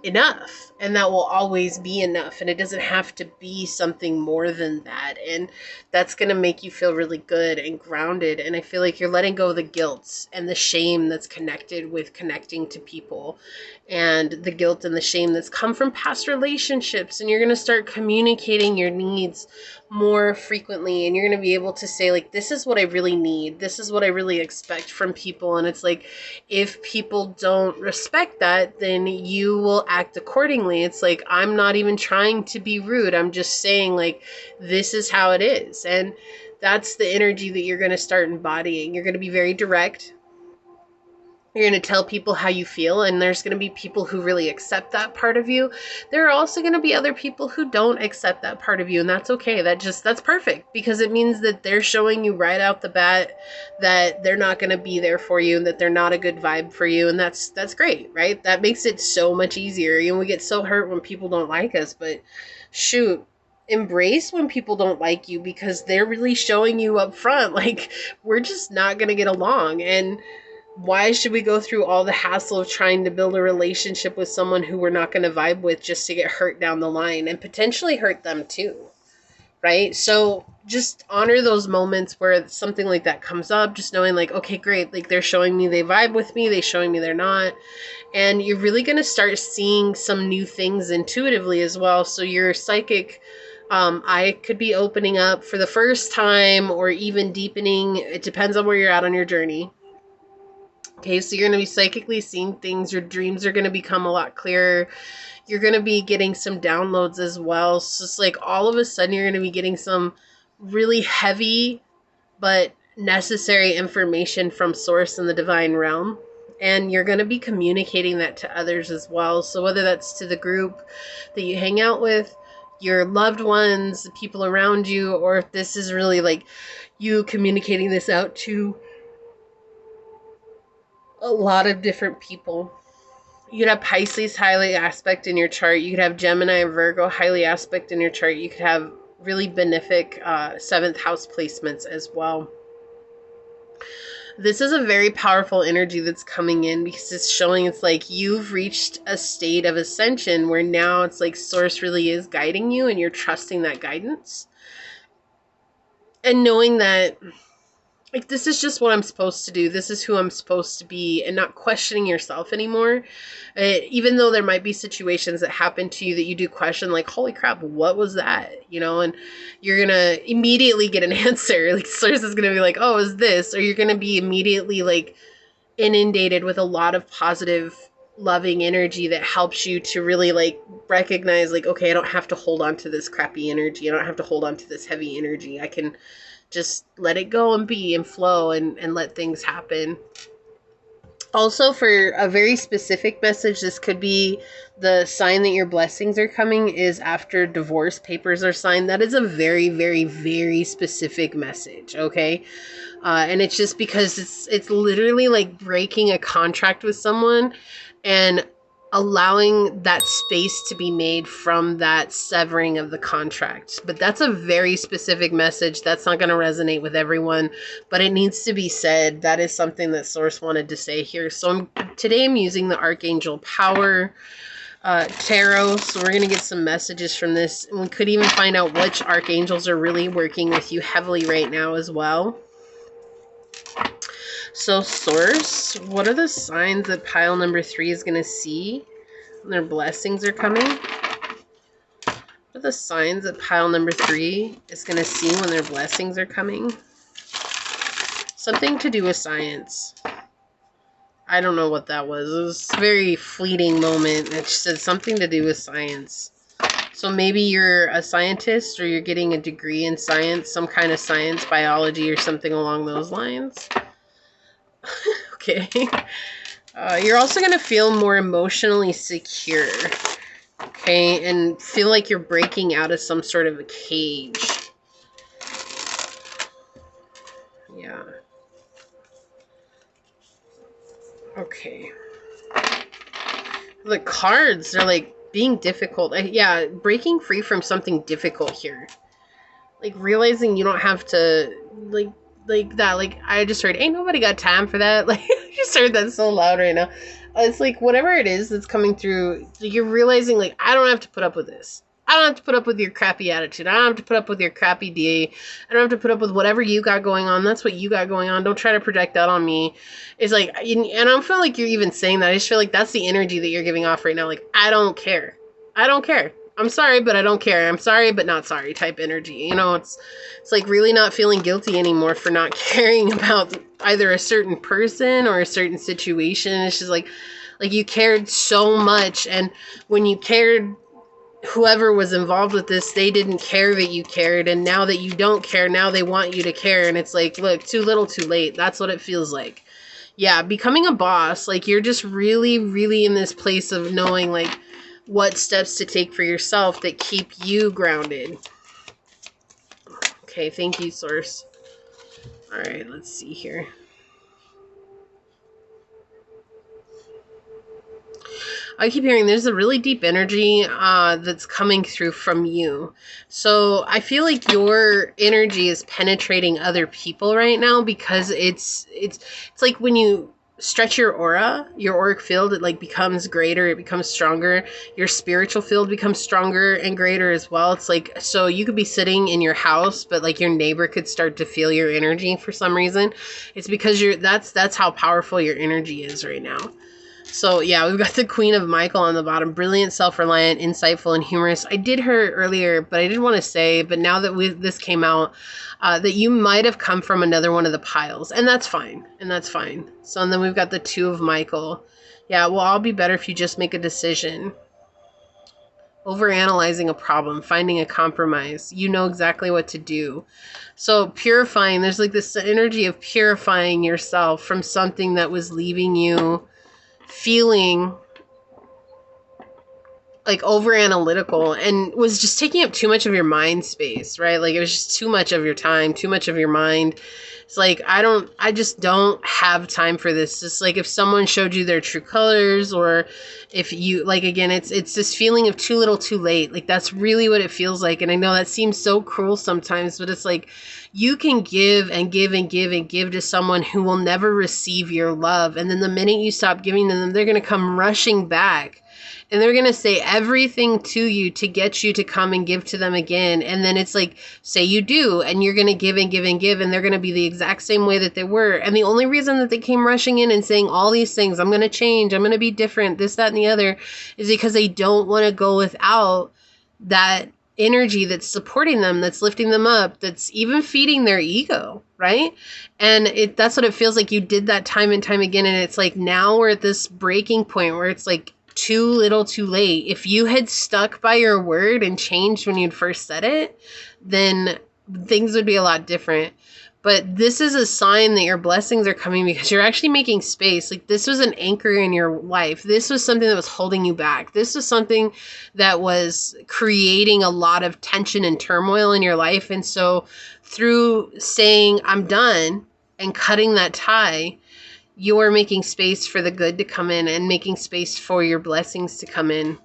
enough. And that will always be enough. And it doesn't have to be something more than that. And that's going to make you feel really good and grounded. And I feel like you're letting go of the guilt and the shame that's connected with connecting to people, and the guilt and the shame that's come from past relationships. And you're going to start communicating your needs more frequently. And you're going to be able to say like, this is what I really need. This is what I really expect from people. And it's like, if people don't respect that, then you will act accordingly. It's like, I'm not even trying to be rude. I'm just saying like, this is how it is. And that's the energy that you're going to start embodying. You're going to be very direct. You're going to tell people how you feel, and there's going to be people who really accept that part of you. There are also going to be other people who don't accept that part of you, and that's okay. That's perfect, because it means that they're showing you right out the bat that they're not going to be there for you, and that they're not a good vibe for you, and that's great, right? That makes it so much easier. You know, we get so hurt when people don't like us, but shoot, embrace when people don't like you, because they're really showing you up front, like, we're just not going to get along. And why should we go through all the hassle of trying to build a relationship with someone who we're not going to vibe with just to get hurt down the line and potentially hurt them too, right? So just honor those moments where something like that comes up, just knowing like, okay, great. Like they're showing me they vibe with me. They're showing me they're not. And you're really going to start seeing some new things intuitively as well. So your psychic eye could be opening up for the first time, or even deepening. It depends on where you're at on your journey. Okay, so you're going to be psychically seeing things. Your dreams are going to become a lot clearer. You're going to be getting some downloads as well. So it's like all of a sudden you're going to be getting some really heavy but necessary information from source in the divine realm. And you're going to be communicating that to others as well. So whether that's to the group that you hang out with, your loved ones, the people around you, or if this is really like you communicating this out to a lot of different people. You could have Pisces highly aspect in your chart. You could have Gemini and Virgo highly aspect in your chart. You could have really benefic 7th house placements as well. This is a very powerful energy that's coming in because it's showing it's like you've reached a state of ascension where now it's like source really is guiding you and you're trusting that guidance. And knowing that like, this is just what I'm supposed to do. This is who I'm supposed to be, and not questioning yourself anymore. Even though there might be situations that happen to you that you do question, like, holy crap, what was that? You know, and you're going to immediately get an answer. Like, source is going to be like, oh, is this? Or you're going to be immediately, like, inundated with a lot of positive, loving energy that helps you to really, like, recognize, like, okay, I don't have to hold on to this crappy energy. I don't have to hold on to this heavy energy. I can just let it go and be and flow and let things happen. Also, for a very specific message, this could be the sign that your blessings are coming is after divorce papers are signed. That is a very, very, very specific message, okay? And it's just because it's literally like breaking a contract with someone and allowing that space to be made from that severing of the contract. But that's a very specific message. That's not going to resonate with everyone, but it needs to be said. That is something that Source wanted to say here. So today I'm using the Archangel Power Tarot. So we're going to get some messages from this. And we could even find out which archangels are really working with you heavily right now as well. So Source, what are the signs that pile number 3 is going to see when their blessings are coming? What are the signs that pile number 3 is going to see when their blessings are coming? Something to do with science. I don't know what that was. It was a very fleeting moment. It said something to do with science. So maybe you're a scientist or you're getting a degree in science, some kind of science, biology or something along those lines. Okay. You're also going to feel more emotionally secure. Okay. And feel like you're breaking out of some sort of a cage. Yeah. Okay. The cards are like being difficult. Yeah. Breaking free from something difficult here. Like realizing you don't have to like that, like I just heard ain't nobody got time for that. Like I just heard that so loud right now. It's like whatever it is that's coming through, you're realizing like I don't have to put up with this. I don't have to put up with your crappy attitude. I don't have to put up with your crappy day. I don't have to put up with whatever you got going on. That's what you got going on. Don't try to project that on me. It's like, and I don't feel like you're even saying that. I just feel like that's the energy that you're giving off right now. Like, I don't care. I don't care. I'm sorry, but I don't care. I'm sorry, but not sorry type energy. You know, it's like really not feeling guilty anymore for not caring about either a certain person or a certain situation. It's just like you cared so much. And when you cared, whoever was involved with this, they didn't care that you cared. And now that you don't care, now they want you to care. And it's like, look, too little, too late. That's what it feels like. Yeah, becoming a boss, like you're just really, really in this place of knowing like, what steps to take for yourself that keep you grounded. Okay, thank you, Source. All right, let's see here. I keep hearing there's a really deep energy that's coming through from you. So I feel like your energy is penetrating other people right now because it's like when you stretch your aura, your auric field, it like becomes greater, it becomes stronger. Your spiritual field becomes stronger and greater as well. It's like, so you could be sitting in your house, but like your neighbor could start to feel your energy for some reason. It's because that's how powerful your energy is right now. So yeah, we've got the Queen of Michael on the bottom. Brilliant, self-reliant, insightful, and humorous. I did her earlier, but I didn't want to say, but now that this came out, that you might have come from another one of the piles. And that's fine. And that's fine. So and then we've got the Two of Michael. Yeah, well, I'll be better if you just make a decision. Overanalyzing a problem, finding a compromise. You know exactly what to do. So purifying, there's like this energy of purifying yourself from something that was leaving you feeling like over analytical and was just taking up too much of your mind space, right? Like it was just too much of your time, too much of your mind. It's like, I just don't have time for this. Just like if someone showed you their true colors, or if you, like, again, it's this feeling of too little too late. Like that's really what it feels like. And I know that seems so cruel sometimes, but it's like you can give and give and give and give to someone who will never receive your love. And then the minute you stop giving them, they're going to come rushing back. And they're going to say everything to you to get you to come and give to them again. And then it's like, say you do, and you're going to give and give and give, and they're going to be the exact same way that they were. And the only reason that they came rushing in and saying all these things, I'm going to change, I'm going to be different, this, that, and the other, is because they don't want to go without that energy that's supporting them, that's lifting them up, that's even feeding their ego, right? And that's what it feels like. You did that time and time again. And it's like, now we're at this breaking point where it's like, too little too late. If you had stuck by your word and changed when you'd first said it, then things would be a lot different. But this is a sign that your blessings are coming because you're actually making space. Like this was an anchor in your life. This was something that was holding you back. This was something that was creating a lot of tension and turmoil in your life. And so through saying, I'm done, and cutting that tie, you're making space for the good to come in and making space for your blessings to come in.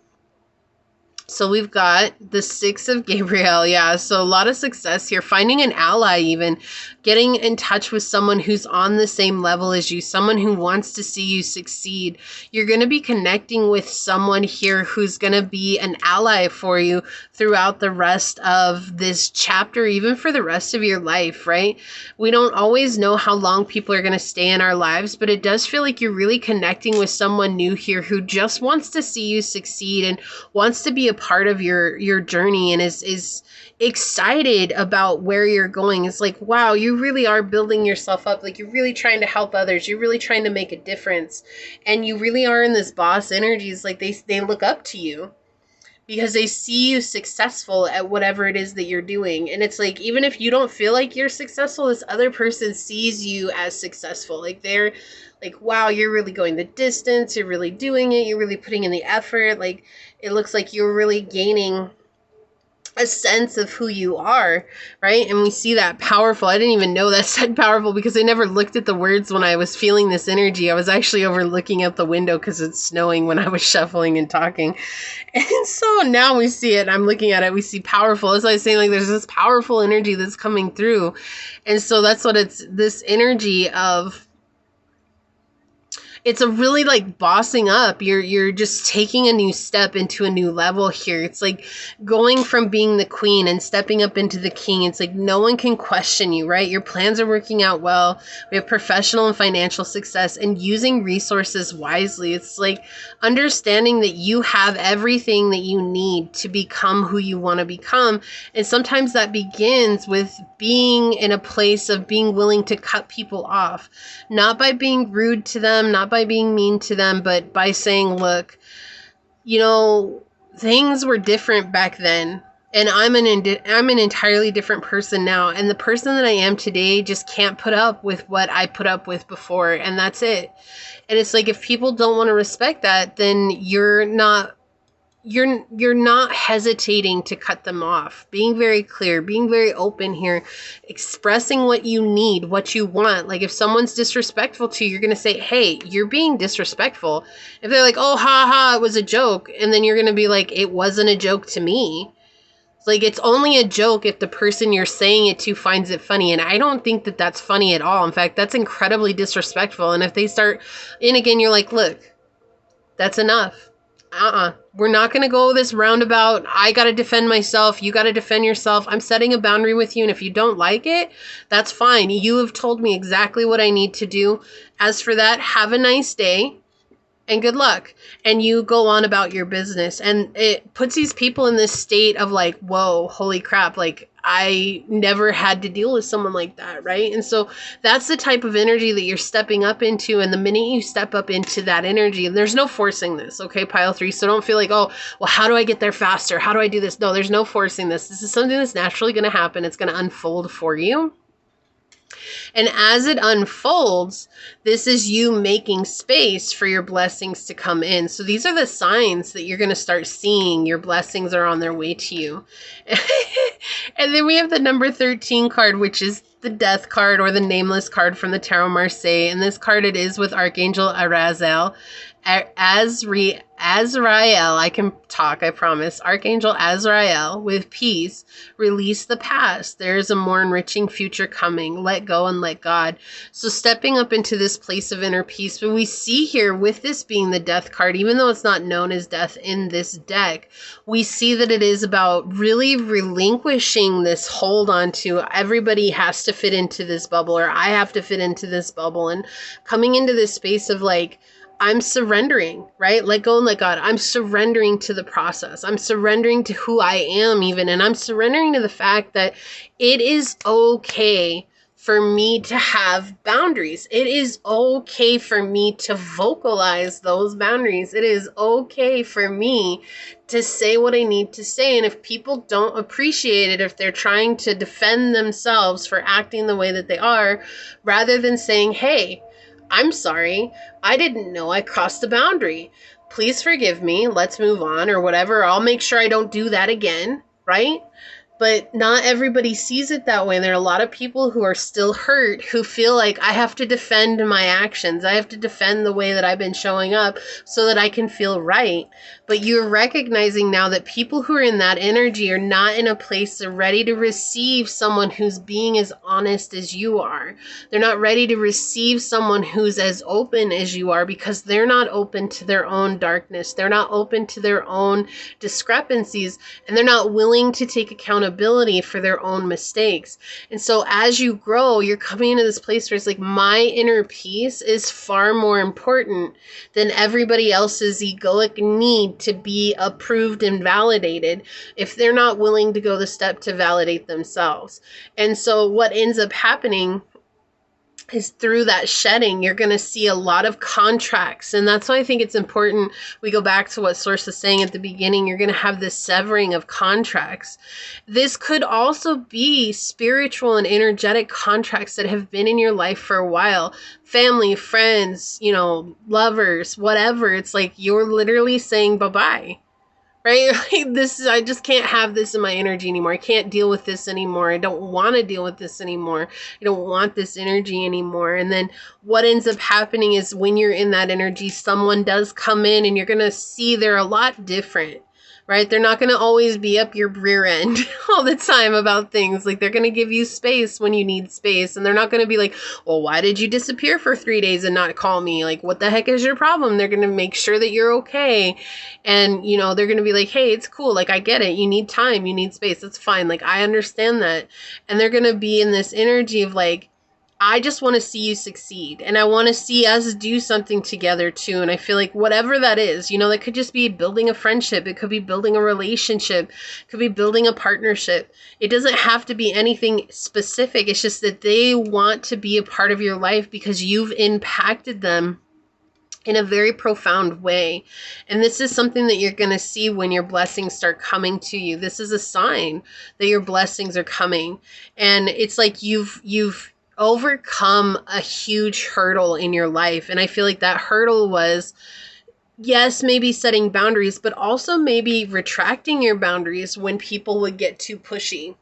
So we've got the 6 of Gabriel. Yeah, so a lot of success here. Finding an ally even. Getting in touch with someone who's on the same level as you. Someone who wants to see you succeed. You're going to be connecting with someone here who's going to be an ally for you throughout the rest of this chapter, even for the rest of your life, right? We don't always know how long people are going to stay in our lives, but it does feel like you're really connecting with someone new here who just wants to see you succeed and wants to be a part of your journey and is excited about where you're going. It's like, wow, you really are building yourself up. Like you're really trying to help others. You're really trying to make a difference. And you really are in this boss energy. It's like they look up to you because they see you successful at whatever it is that you're doing. And it's like, even if you don't feel like you're successful, this other person sees you as successful. Like they're like, wow, you're really going the distance. You're really doing it. You're really putting in the effort. Like it looks like you're really gaining a sense of who you are, right? And we see that powerful. I didn't even know that said powerful because I never looked at the words when I was feeling this energy. I was actually over looking out the window because it's snowing when I was shuffling and talking. And so now we see it. I'm looking at it. We see powerful. As I was saying, like there's this powerful energy that's coming through. And so that's what it's, this energy of, it's a really like bossing up. You're just taking a new step into a new level here. It's like going from being the queen and stepping up into the king. It's like no one can question you, right? Your plans are working out well. We have professional and financial success and using resources wisely. It's like understanding that you have everything that you need to become who you want to become. And sometimes that begins with being in a place of being willing to cut people off, not by being rude to them, not by being mean to them, but by saying, look, you know, things were different back then. And I'm an entirely different person now. And the person that I am today just can't put up with what I put up with before. And that's it. And it's like, if people don't want to respect that, then you're not hesitating to cut them off. Being very clear, being very open here, expressing what you need, what you want. Like if someone's disrespectful to you, you're going to say, hey, you're being disrespectful. If they're like, oh, ha ha, it was a joke. And then you're going to be like, it wasn't a joke to me. Like it's only a joke if the person you're saying it to finds it funny. And I don't think that that's funny at all. In fact, that's incredibly disrespectful. And if they start, and again, you're like, look, that's enough. We're not going to go this roundabout. I got to defend myself. You got to defend yourself. I'm setting a boundary with you. And if you don't like it, that's fine. You have told me exactly what I need to do. As for that, have a nice day and good luck. And you go on about your business. And it puts these people in this state of like, whoa, holy crap. Like I never had to deal with someone like that, right? And so that's the type of energy that you're stepping up into. And the minute you step up into that energy, and there's no forcing this, okay, pile 3. So don't feel like, oh, well, how do I get there faster? How do I do this? No, there's no forcing this. This is something that's naturally going to happen. It's going to unfold for you. And as it unfolds, this is you making space for your blessings to come in. So these are the signs that you're going to start seeing your blessings are on their way to you. And then we have the number 13 card, which is the death card or the nameless card from the Tarot Marseille. And this card, it is with Archangel Azrael. Azrael, I can talk, I promise. Archangel Azrael, with peace, release the past. There is a more enriching future coming. Let go and let God. So stepping up into this place of inner peace. But we see here, with this being the death card, even though it's not known as death in this deck, we see that it is about really relinquishing this hold on to everybody has to fit into this bubble, or I have to fit into this bubble, and coming into this space of like, I'm surrendering, right? Let go and let God. I'm surrendering to the process. I'm surrendering to who I am even. And I'm surrendering to the fact that it is okay for me to have boundaries. It is okay for me to vocalize those boundaries. It is okay for me to say what I need to say. And if people don't appreciate it, if they're trying to defend themselves for acting the way that they are, rather than saying, hey, I'm sorry, I didn't know I crossed a boundary. Please forgive me. Let's move on, or whatever. I'll make sure I don't do that again, right? But not everybody sees it that way. And there are a lot of people who are still hurt, who feel like I have to defend my actions. I have to defend the way that I've been showing up so that I can feel right. But you're recognizing now that people who are in that energy are not in a place they're ready to receive someone who's being as honest as you are. They're not ready to receive someone who's as open as you are, because they're not open to their own darkness. They're not open to their own discrepancies, and they're not willing to take accountability for their own mistakes. And so as you grow, you're coming into this place where it's like, my inner peace is far more important than everybody else's egoic need to be approved and validated if they're not willing to go the step to validate themselves. And so what ends up happening is, through that shedding, you're going to see a lot of contracts. And that's why I think it's important. We go back to what Source was saying at the beginning. You're going to have this severing of contracts. This could also be spiritual and energetic contracts that have been in your life for a while. Family, friends, lovers, whatever. It's like you're literally saying bye-bye. Right? I just can't have this in my energy anymore. I can't deal with this anymore. I don't want to deal with this anymore. I don't want this energy anymore. And then what ends up happening is, when you're in that energy, someone does come in, and you're going to see they're a lot different. Right? They're not going to always be up your rear end all the time about things. Like, they're going to give you space when you need space. And they're not going to be like, well, why did you disappear for 3 days and not call me? Like, what the heck is your problem? They're going to make sure that you're okay. And, they're going to be like, hey, it's cool. Like, I get it. You need time. You need space. That's fine. Like, I understand that. And they're going to be in this energy of like, I just want to see you succeed, and I want to see us do something together too. And I feel like whatever that is, that could just be building a friendship. It could be building a relationship. It could be building a partnership. It doesn't have to be anything specific. It's just that they want to be a part of your life because you've impacted them in a very profound way. And this is something that you're going to see when your blessings start coming to you. This is a sign that your blessings are coming. And it's like you've overcome a huge hurdle in your life. And I feel like that hurdle was, yes, maybe setting boundaries, but also maybe retracting your boundaries when people would get too pushy.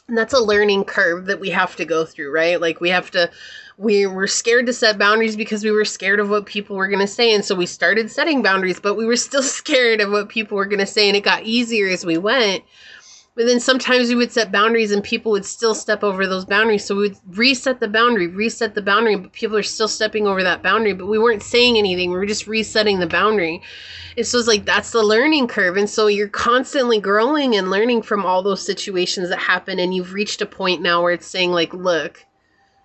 And that's a learning curve that we have to go through, right? Like, we were scared to set boundaries because we were scared of what people were going to say. And so we started setting boundaries, but we were still scared of what people were going to say. And it got easier as we went. But then sometimes we would set boundaries and people would still step over those boundaries. So we would reset the boundary, but people are still stepping over that boundary. But we weren't saying anything. We were just resetting the boundary. And so it's like, that's the learning curve. And so you're constantly growing and learning from all those situations that happen. And you've reached a point now where it's saying like, look,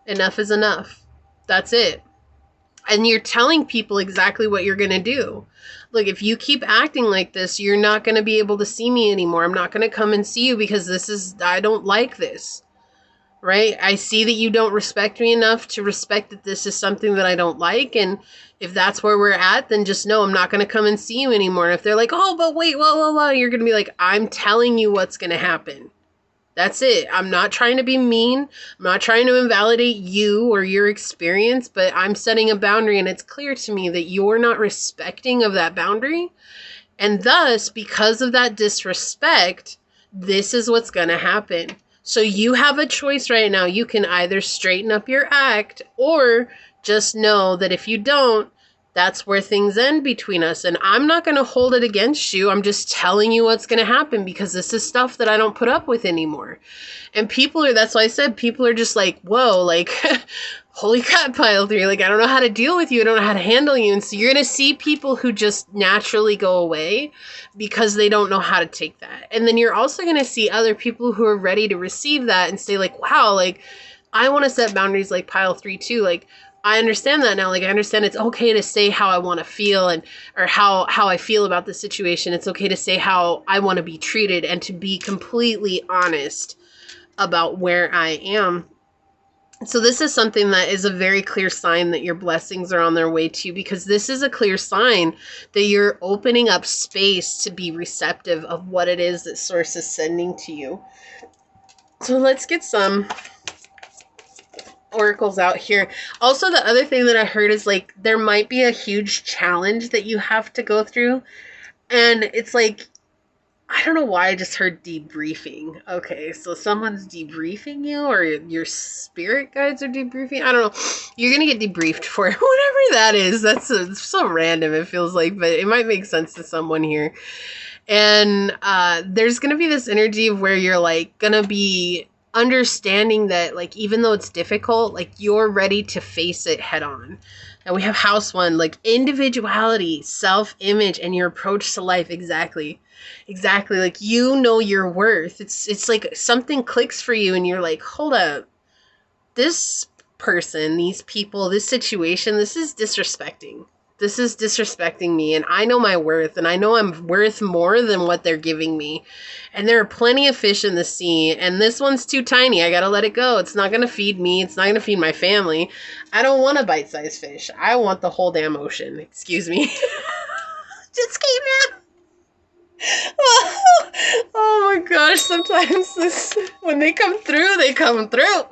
enough is enough. That's it. And you're telling people exactly what you're going to do. Look, if you keep acting like this, you're not going to be able to see me anymore. I'm not going to come and see you because I don't like this, right? I see that you don't respect me enough to respect that this is something that I don't like. And if that's where we're at, then just know I'm not going to come and see you anymore. And if they're like, oh, but wait, whoa, you're going to be like, I'm telling you what's going to happen. That's it. I'm not trying to be mean. I'm not trying to invalidate you or your experience, but I'm setting a boundary, and it's clear to me that you're not respecting of that boundary. And thus, because of that disrespect, this is what's going to happen. So you have a choice right now. You can either straighten up your act, or just know that if you don't, that's where things end between us. And I'm not going to hold it against you. I'm just telling you what's going to happen, because this is stuff that I don't put up with anymore. And people are, that's why I said, people are just like, whoa, like, holy crap, pile 3. Like, I don't know how to deal with you. I don't know how to handle you. And so you're going to see people who just naturally go away because they don't know how to take that. And then you're also going to see other people who are ready to receive that and say, like, wow, like, I want to set boundaries like pile 3 too. Like, I understand that now. Like, I understand it's okay to say how I want to feel, and or how I feel about the situation. It's okay to say how I want to be treated, and to be completely honest about where I am. So this is something that is a very clear sign that your blessings are on their way to you, because this is a clear sign that you're opening up space to be receptive of what it is that Source is sending to you. So let's get some oracles out here. Also, the other thing that I heard is, like, there might be a huge challenge that you have to go through, and it's like, I don't know why I just heard debriefing. Okay, so someone's debriefing you, or your spirit guides are debriefing. I don't know. You're gonna get debriefed for it. Whatever that is. That's so random, it feels like, but it might make sense to someone here. And there's gonna be this energy of where you're, like, gonna be understanding that, like, even though it's difficult, like, you're ready to face it head on. And we have house 1, like, individuality, self-image, and your approach to life. Exactly. Like, you know your worth. It's like something clicks for you, and you're like, hold up, this person, these people, this situation, this is disrespecting me, and I know my worth, and I know I'm worth more than what they're giving me. And there are plenty of fish in the sea, and this one's too tiny. I gotta let it go. It's not gonna feed me. It's not gonna feed my family. I don't want a bite-sized fish. I want the whole damn ocean. Excuse me. Just came out. Oh my gosh, sometimes when they come through, they come through.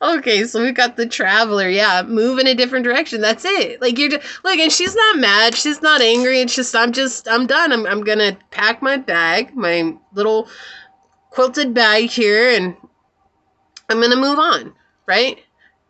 Okay, so we got the traveler. Yeah, move in a different direction. That's it. Like, you're just, look, and she's not mad. She's not angry. It's just, I'm done. I'm gonna pack my bag, my little quilted bag here, and I'm gonna move on, right?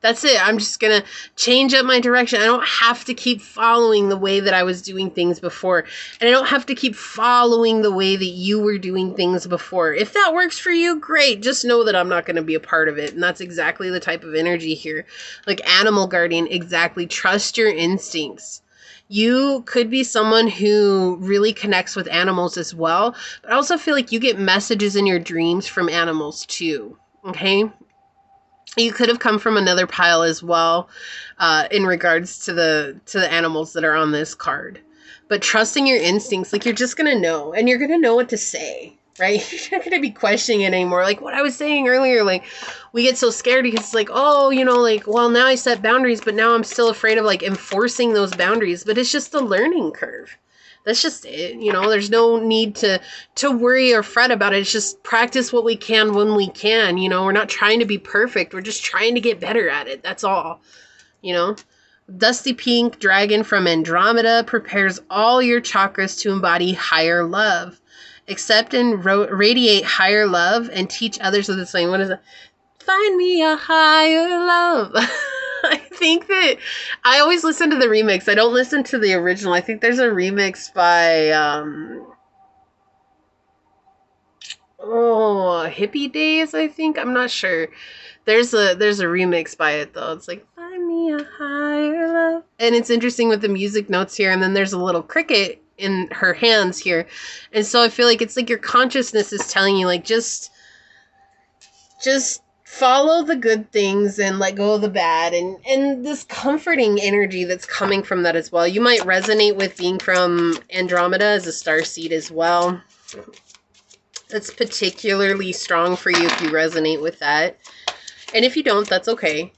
That's it. I'm just going to change up my direction. I don't have to keep following the way that I was doing things before. And I don't have to keep following the way that you were doing things before. If that works for you, great. Just know that I'm not going to be a part of it. And that's exactly the type of energy here. Like animal guardian, exactly. Trust your instincts. You could be someone who really connects with animals as well. But I also feel like you get messages in your dreams from animals too. Okay? You could have come from another pile as well, in regards to the animals that are on this card. But trusting your instincts, like, you're just going to know, and you're going to know what to say, right? You're not going to be questioning it anymore. Like what I was saying earlier, like, we get so scared because it's like, oh, you know, like, well, now I set boundaries, but now I'm still afraid of, like, enforcing those boundaries. But it's just a learning curve. That's just it. You know, there's no need to worry or fret about it. It's just practice what we can when we can. You know, we're not trying to be perfect. We're just trying to get better at it. That's all. You know, Dusty Pink Dragon from Andromeda prepares all your chakras to embody higher love. Accept and radiate higher love and teach others of the same. What is it? Find me a higher love. I think that I always listen to the remix. I don't listen to the original. I think there's a remix by Hippie Days, I think. I'm not sure. There's a remix by it though. It's like, find me a higher love. And it's interesting with the music notes here, and then there's a little cricket in her hands here. And so I feel like it's like your consciousness is telling you, like, just follow the good things and let go of the bad, and this comforting energy that's coming from that as well. You might resonate with being from Andromeda as a starseed as well. That's particularly strong for you if you resonate with that. And if you don't, that's okay.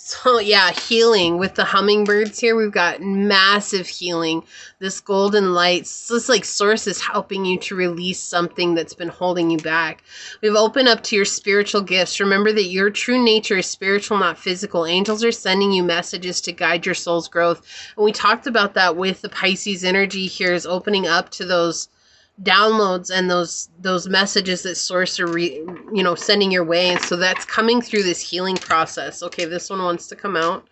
So yeah, healing with the hummingbirds here. We've got massive healing. This golden light, this like source is helping you to release something that's been holding you back. We've opened up to your spiritual gifts. Remember that your true nature is spiritual, not physical. Angels are sending you messages to guide your soul's growth. And we talked about that with the Pisces energy here, is opening up to those downloads and those messages that source are sending your way. And so that's coming through this healing process. Okay, this one wants to come out.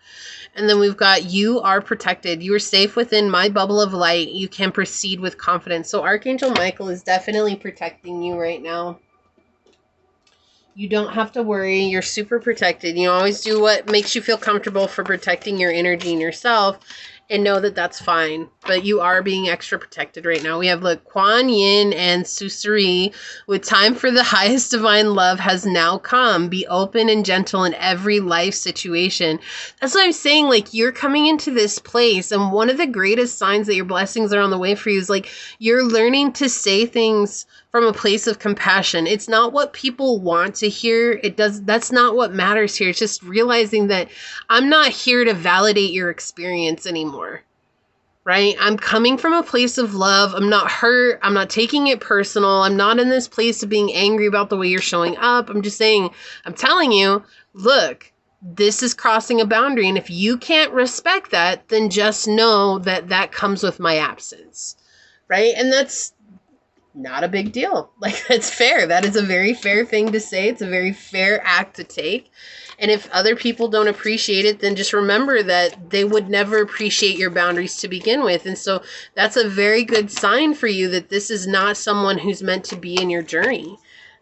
And then we've got, you are protected. You are safe within my bubble of light. You can proceed with confidence. So Archangel Michael is definitely protecting you right now. You don't have to worry. You're super protected. You always do what makes you feel comfortable for protecting your energy and yourself, and know that that's fine. But you are being extra protected right now. We have, look, Kuan Yin and Susuri with time for the highest divine love has now come. Be open and gentle in every life situation. That's what I'm saying. Like, you're coming into this place, and one of the greatest signs that your blessings are on the way for you is like you're learning to say things from a place of compassion. It's not what people want to hear. That's not what matters here. It's just realizing that I'm not here to validate your experience anymore. Right? I'm coming from a place of love. I'm not hurt. I'm not taking it personal. I'm not in this place of being angry about the way you're showing up. I'm just saying, I'm telling you, look, this is crossing a boundary. And if you can't respect that, then just know that that comes with my absence. Right? And that's not a big deal. Like, that's fair. That is a very fair thing to say. It's a very fair act to take. And if other people don't appreciate it, then just remember that they would never appreciate your boundaries to begin with. And so that's a very good sign for you that this is not someone who's meant to be in your journey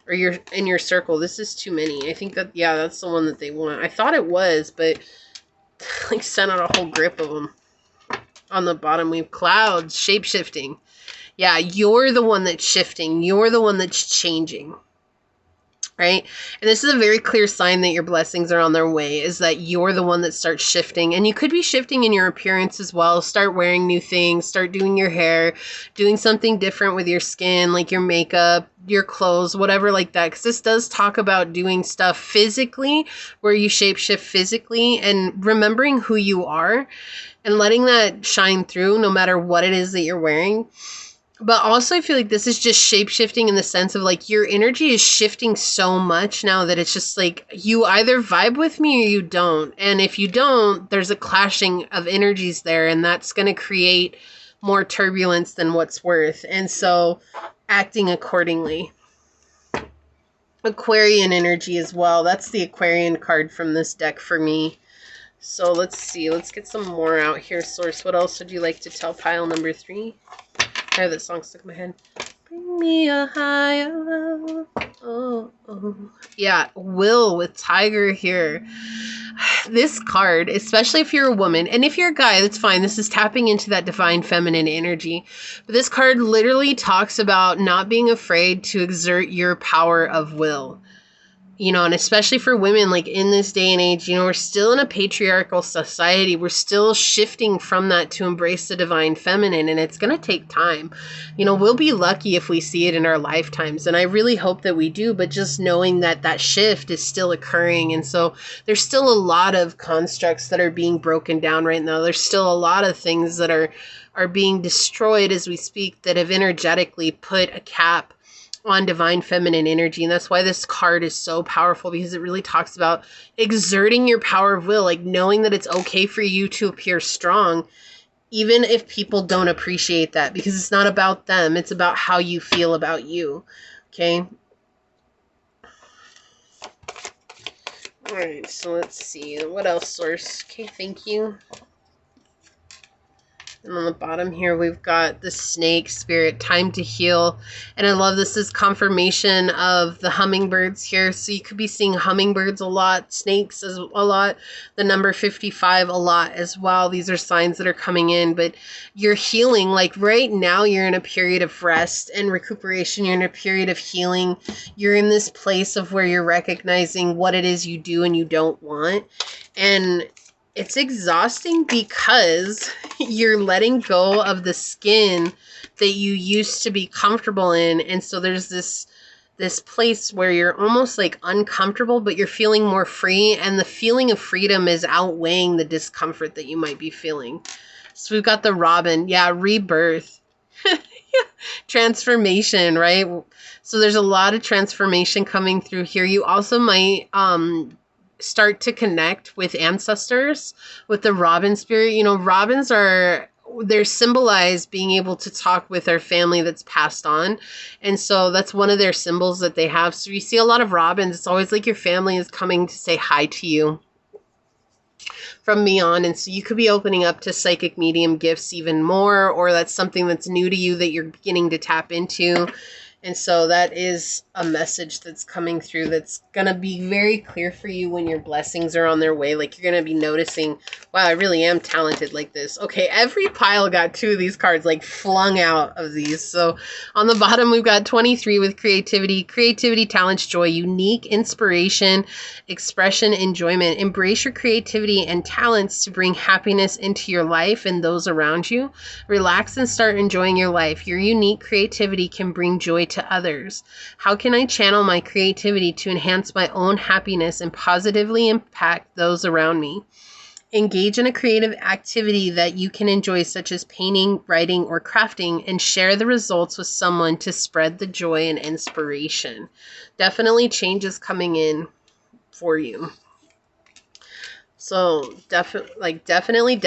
or in your circle. This is too many. I think that, yeah, that's the one that they want. I thought it was, but like sent out a whole grip of them. On the bottom, we have clouds, shape-shifting. Yeah, you're the one that's shifting. You're the one that's changing. Right? And this is a very clear sign that your blessings are on their way, is that you're the one that starts shifting. And you could be shifting in your appearance as well. Start wearing new things, start doing your hair, doing something different with your skin, like your makeup, your clothes, whatever like that. Because this does talk about doing stuff physically, where you shapeshift physically, and remembering who you are and letting that shine through no matter what it is that you're wearing. But also I feel like this is just shape-shifting in the sense of like your energy is shifting so much now that it's just like you either vibe with me or you don't. And if you don't, there's a clashing of energies there, and that's going to create more turbulence than what's worth. And so acting accordingly. Aquarian energy as well. That's the Aquarian card from this deck for me. So let's see. Let's get some more out here, Source. What else would you like to tell pile number 3? I have that song stuck in my head. Bring me a higher love. Oh, oh. Yeah, Will with Tiger here. This card, especially if you're a woman, and if you're a guy, that's fine. This is tapping into that divine feminine energy. But this card literally talks about not being afraid to exert your power of will. You know, and especially for women, like in this day and age, you know, we're still in a patriarchal society. We're still shifting from that to embrace the divine feminine, and it's going to take time. You know, we'll be lucky if we see it in our lifetimes, and I really hope that we do, but just knowing that that shift is still occurring. And so there's still a lot of constructs that are being broken down right now. There's still a lot of things that are being destroyed as we speak that have energetically put a cap on divine feminine energy. And that's why this card is so powerful, because it really talks about exerting your power of will, like knowing that it's okay for you to appear strong, even if people don't appreciate that, because it's not about them. It's about how you feel about you. Okay. All right. So let's see. What else, Source? Okay. Thank you. And on the bottom here, we've got the snake spirit, time to heal. And I love this is confirmation of the hummingbirds here. So you could be seeing hummingbirds a lot, snakes a lot, the number 55 a lot as well. These are signs that are coming in, but you're healing. Like right now, you're in a period of rest and recuperation. You're in a period of healing. You're in this place of where you're recognizing what it is you do and you don't want. And it's exhausting because you're letting go of the skin that you used to be comfortable in. And so there's this this place where you're almost like uncomfortable, but you're feeling more free. And the feeling of freedom is outweighing the discomfort that you might be feeling. So we've got the Robin. Yeah, rebirth. Transformation, right? So there's a lot of transformation coming through here. You also might start to connect with ancestors with the Robin spirit. You know, Robins they're symbolized being able to talk with our family that's passed on. And so that's one of their symbols that they have. So you see a lot of Robins. It's always like your family is coming to say hi to you from me on. And so you could be opening up to psychic medium gifts even more, or that's something that's new to you that you're beginning to tap into. And so that is a message that's coming through that's going to be very clear for you when your blessings are on their way. Like you're going to be noticing, wow, I really am talented like this. Okay, every pile got 2 of these cards like flung out of these. So on the bottom, we've got 23 with creativity, talents, joy, unique, inspiration, expression, enjoyment. Embrace your creativity and talents to bring happiness into your life and those around you. Relax and start enjoying your life. Your unique creativity can bring joy to others. How can I channel my creativity to enhance my own happiness and positively impact those around me? Engage in a creative activity that you can enjoy, such as painting, writing, or crafting, and share the results with someone to spread the joy and inspiration. Definitely changes coming in for you. So definitely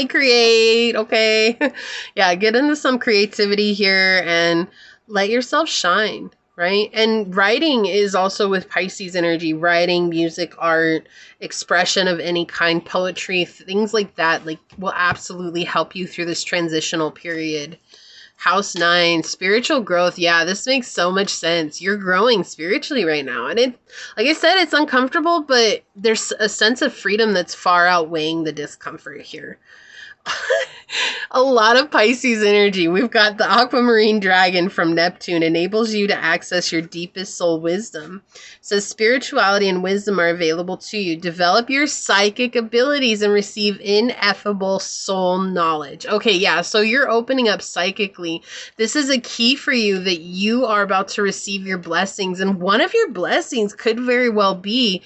create. Okay. Yeah. Get into some creativity here and let yourself shine. Right. And writing is also with Pisces energy, writing, music, art, expression of any kind, poetry, things like that, like will absolutely help you through this transitional period. House 9, spiritual growth. Yeah, this makes so much sense. You're growing spiritually right now. And it, like I said, it's uncomfortable, but there's a sense of freedom that's far outweighing the discomfort here. A lot of Pisces energy. We've got the aquamarine dragon from Neptune, enables you to access your deepest soul wisdom. So spirituality and wisdom are available to you. Develop your psychic abilities and receive ineffable soul knowledge. Okay, yeah, so you're opening up psychically. This is a key for you that you are about to receive your blessings. And one of your blessings could very well be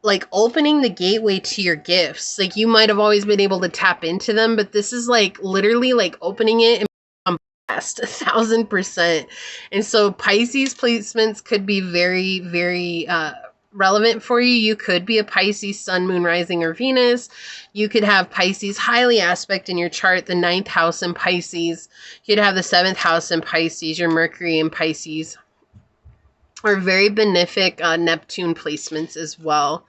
like opening the gateway to your gifts. Like you might have always been able to tap into them, but this is like literally like opening it and I'm blessed 1,000%. And so Pisces placements could be very, very relevant for you. You could be a Pisces sun, moon, rising, or Venus. You could have Pisces highly aspect in your chart, the 9th house in Pisces. You'd have the 7th house in Pisces, your Mercury in Pisces, or very benefic Neptune placements as well.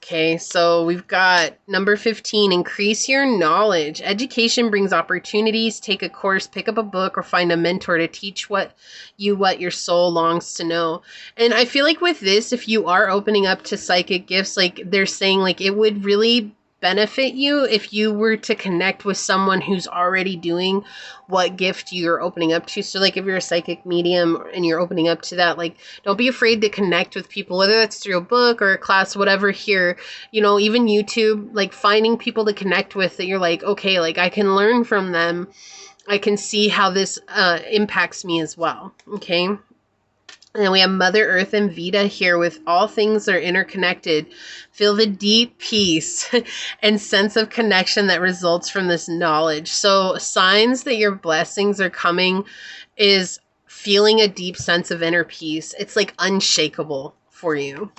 Okay, so we've got number 15, increase your knowledge. Education brings opportunities. Take a course, pick up a book, or find a mentor to teach what your soul longs to know. And I feel like with this, if you are opening up to psychic gifts, like they're saying, like it would really benefit you if you were to connect with someone who's already doing what gift you're opening up to. So like if you're a psychic medium and you're opening up to that, like don't be afraid to connect with people, whether that's through a book or a class, whatever here, you know, even YouTube, like finding people to connect with that you're like, okay, like I can learn from them. I can see how this impacts me as well. Okay. And then we have Mother Earth and Vita here with all things are interconnected. Feel the deep peace and sense of connection that results from this knowledge. So signs that your blessings are coming is feeling a deep sense of inner peace. It's like unshakable for you.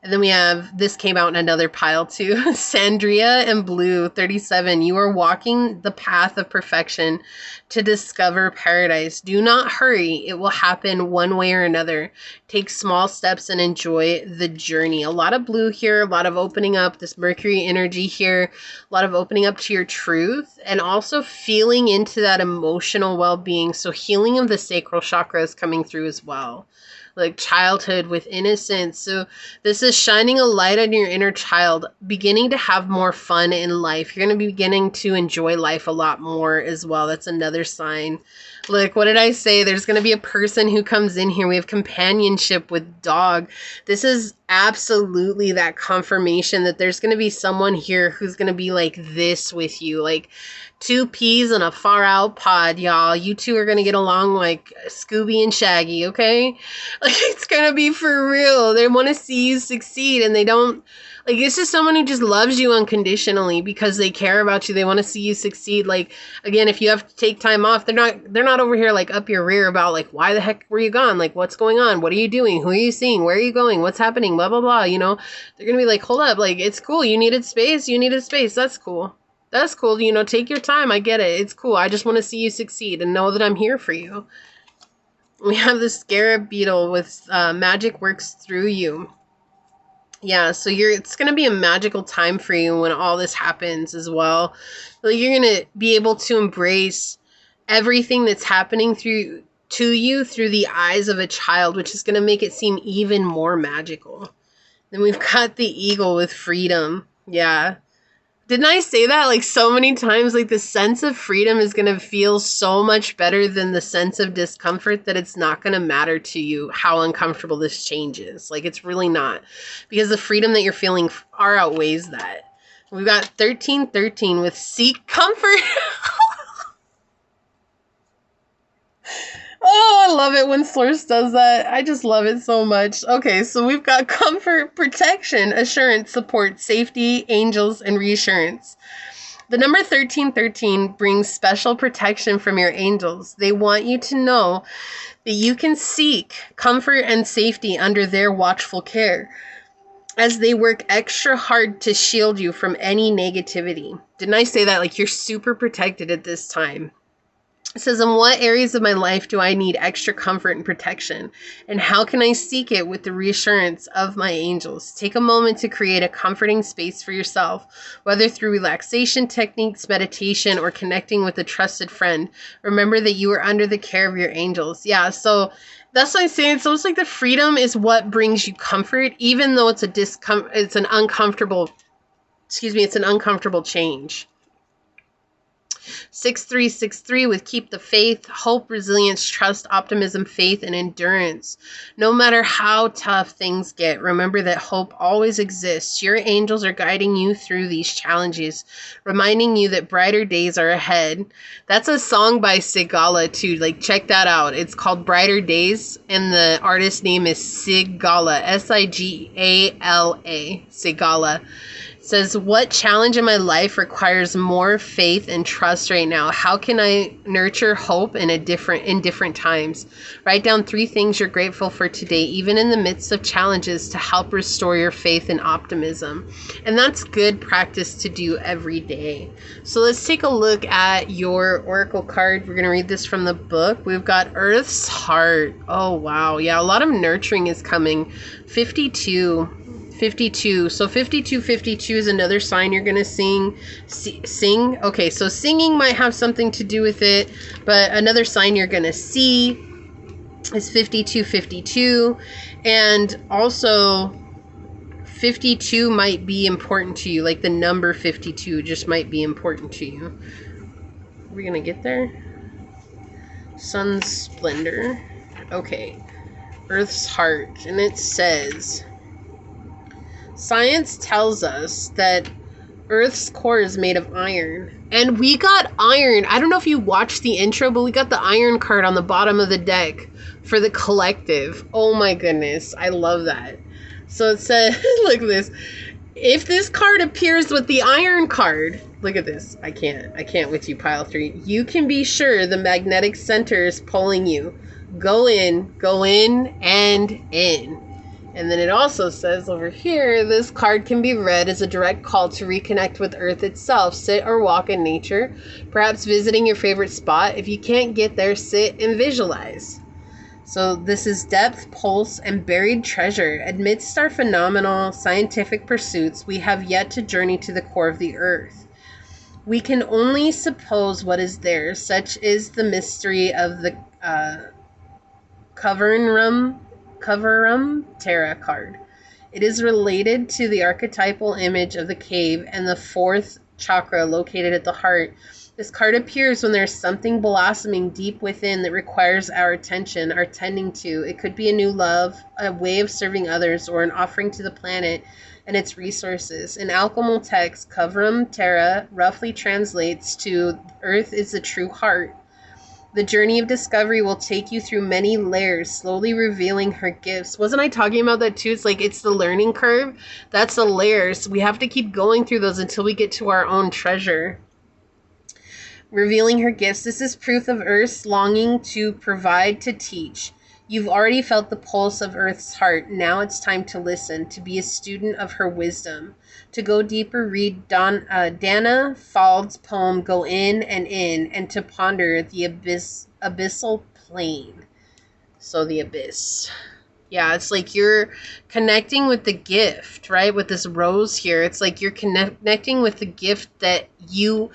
And then we have, this came out in another pile too. Sandria and Blue, 37. You are walking the path of perfection to discover paradise. Do not hurry. It will happen one way or another. Take small steps and enjoy the journey. A lot of blue here, a lot of opening up, this Mercury energy here, a lot of opening up to your truth and also feeling into that emotional well-being. So healing of the sacral chakra is coming through as well. Like childhood with innocence. So this is shining a light on your inner child, beginning to have more fun in life. You're going to be beginning to enjoy life a lot more as well. That's another sign. Like, what did I say? There's going to be a person who comes in here. We have companionship with dog. This is absolutely that confirmation that there's going to be someone here who's going to be like this with you, like two peas in a far out pod, y'all. You two are going to get along like Scooby and Shaggy, okay? Like, it's going to be for real. They want to see you succeed, and they don't, like, it's just someone who just loves you unconditionally because they care about you. They want to see you succeed. Like, again, if you have to take time off, they're not over here like up your rear about like, why the heck were you gone? Like, what's going on? What are you doing? Who are you seeing? Where are you going? What's happening? Blah, blah, blah. You know, they're going to be like, hold up. Like, it's cool. You needed space. You needed space. That's cool. That's cool. You know, take your time. I get it. It's cool. I just want to see you succeed and know that I'm here for you. We have the scarab beetle with magic works through you. Yeah, so it's going to be a magical time for you when all this happens as well. Like, you're going to be able to embrace everything that's happening to you through the eyes of a child, which is going to make it seem even more magical. Then we've got the eagle with freedom. Yeah. Didn't I say that like so many times? Like, the sense of freedom is going to feel so much better than the sense of discomfort that it's not going to matter to you how uncomfortable this change is. Like, it's really not. Because the freedom that you're feeling far outweighs that. We've got 1313 with seek comfort. Oh, I love it when Source does that. I just love it so much. Okay, so we've got comfort, protection, assurance, support, safety, angels, and reassurance. The number 1313 brings special protection from your angels. They want you to know that you can seek comfort and safety under their watchful care, as they work extra hard to shield you from any negativity. Didn't I say that? Like, you're super protected at this time. It says, in what areas of my life do I need extra comfort and protection? And how can I seek it with the reassurance of my angels? Take a moment to create a comforting space for yourself, whether through relaxation techniques, meditation, or connecting with a trusted friend. Remember that you are under the care of your angels. Yeah, so that's what I'm saying. So it's like the freedom is what brings you comfort, even though it's an uncomfortable change. 6363 with keep the faith, hope, resilience, trust, optimism, faith, and endurance. No matter how tough things get, remember that hope always exists. Your angels are guiding you through these challenges, reminding you that brighter days are ahead. That's a song by Sigala too. Like, check that out. It's called Brighter Days, and the artist name is Sigala, Sigala, Sigala. Says, what challenge in my life requires more faith and trust right now? How can I nurture hope in different times? Write down 3 things you're grateful for today, even in the midst of challenges, to help restore your faith and optimism. And that's good practice to do every day. So let's take a look at your oracle card. We're going to read this from the book. We've got Earth's Heart. Oh, wow. Yeah, a lot of nurturing is coming. 52. So 5252 is another sign you're going to sing. Okay, so singing might have something to do with it, but another sign you're going to see is 5252. And also 52 might be important to you, like the number 52 just might be important to you. Are we going to get there? Sun's Splendor. Okay. Earth's Heart. And it says, science tells us that Earth's core is made of iron. And we got iron. I don't know if you watched the intro, but we got the iron card on the bottom of the deck for the collective. Oh my goodness. I love that. So it says, look at this. If this card appears with the iron card, look at this. I can't with you, pile 3. You can be sure the magnetic center is pulling you. Go in, and in. And then it also says over here, this card can be read as a direct call to reconnect with Earth itself. Sit or walk in nature, perhaps visiting your favorite spot. If you can't get there, sit and visualize. So this is depth, pulse, and buried treasure. Amidst our phenomenal scientific pursuits, we have yet to journey to the core of the Earth. We can only suppose what is there. Such is the mystery of the Coverum Terra card. It is related to the archetypal image of the cave and the 4th chakra located at the heart. This card appears when there's something blossoming deep within that requires our attention, our tending to. It could be a new love, a way of serving others, or an offering to the planet and its resources. In alchemical text, Kavram Terra roughly translates to Earth is the true heart. The journey of discovery will take you through many layers, slowly revealing her gifts. Wasn't I talking about that too? It's like it's the learning curve. That's the layers. We have to keep going through those until we get to our own treasure. Revealing her gifts. This is proof of Earth's longing to provide, to teach. You've already felt the pulse of Earth's heart. Now it's time to listen, to be a student of her wisdom. To go deeper, read Dana Fald's poem, Go In, and to ponder the abyssal plane. So the abyss. Yeah, it's like you're connecting with the gift, right? With this rose here. It's like you're connecting with the gift that you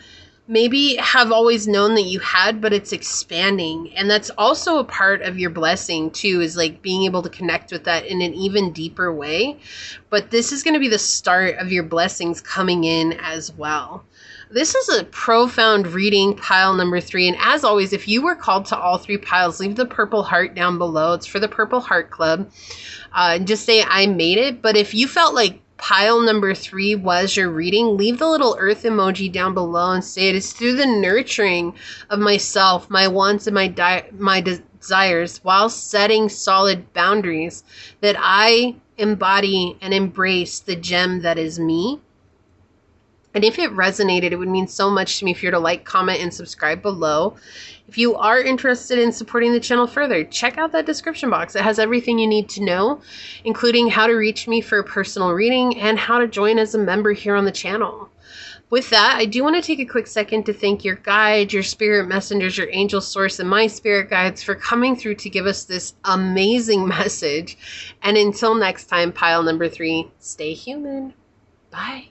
maybe have always known that you had, but it's expanding. And that's also a part of your blessing too, is like being able to connect with that in an even deeper way. But this is going to be the start of your blessings coming in as well. This is a profound reading, pile number 3. And as always, if you were called to all 3 piles, leave the purple heart down below. It's for the Purple Heart Club. And just say I made it. But if you felt like pile number 3 was your reading, leave the little earth emoji down below and say it is through the nurturing of myself, my wants, and my desires, while setting solid boundaries, that I embody and embrace the gem that is me. And if it resonated, it would mean so much to me if you're to like, comment, and subscribe below. If you are interested in supporting the channel further, check out that description box. It has everything you need to know, including how to reach me for a personal reading and how to join as a member here on the channel. With that, I do want to take a quick second to thank your guides, your spirit messengers, your angel source, and my spirit guides for coming through to give us this amazing message. And until next time, pile number 3, stay human. Bye.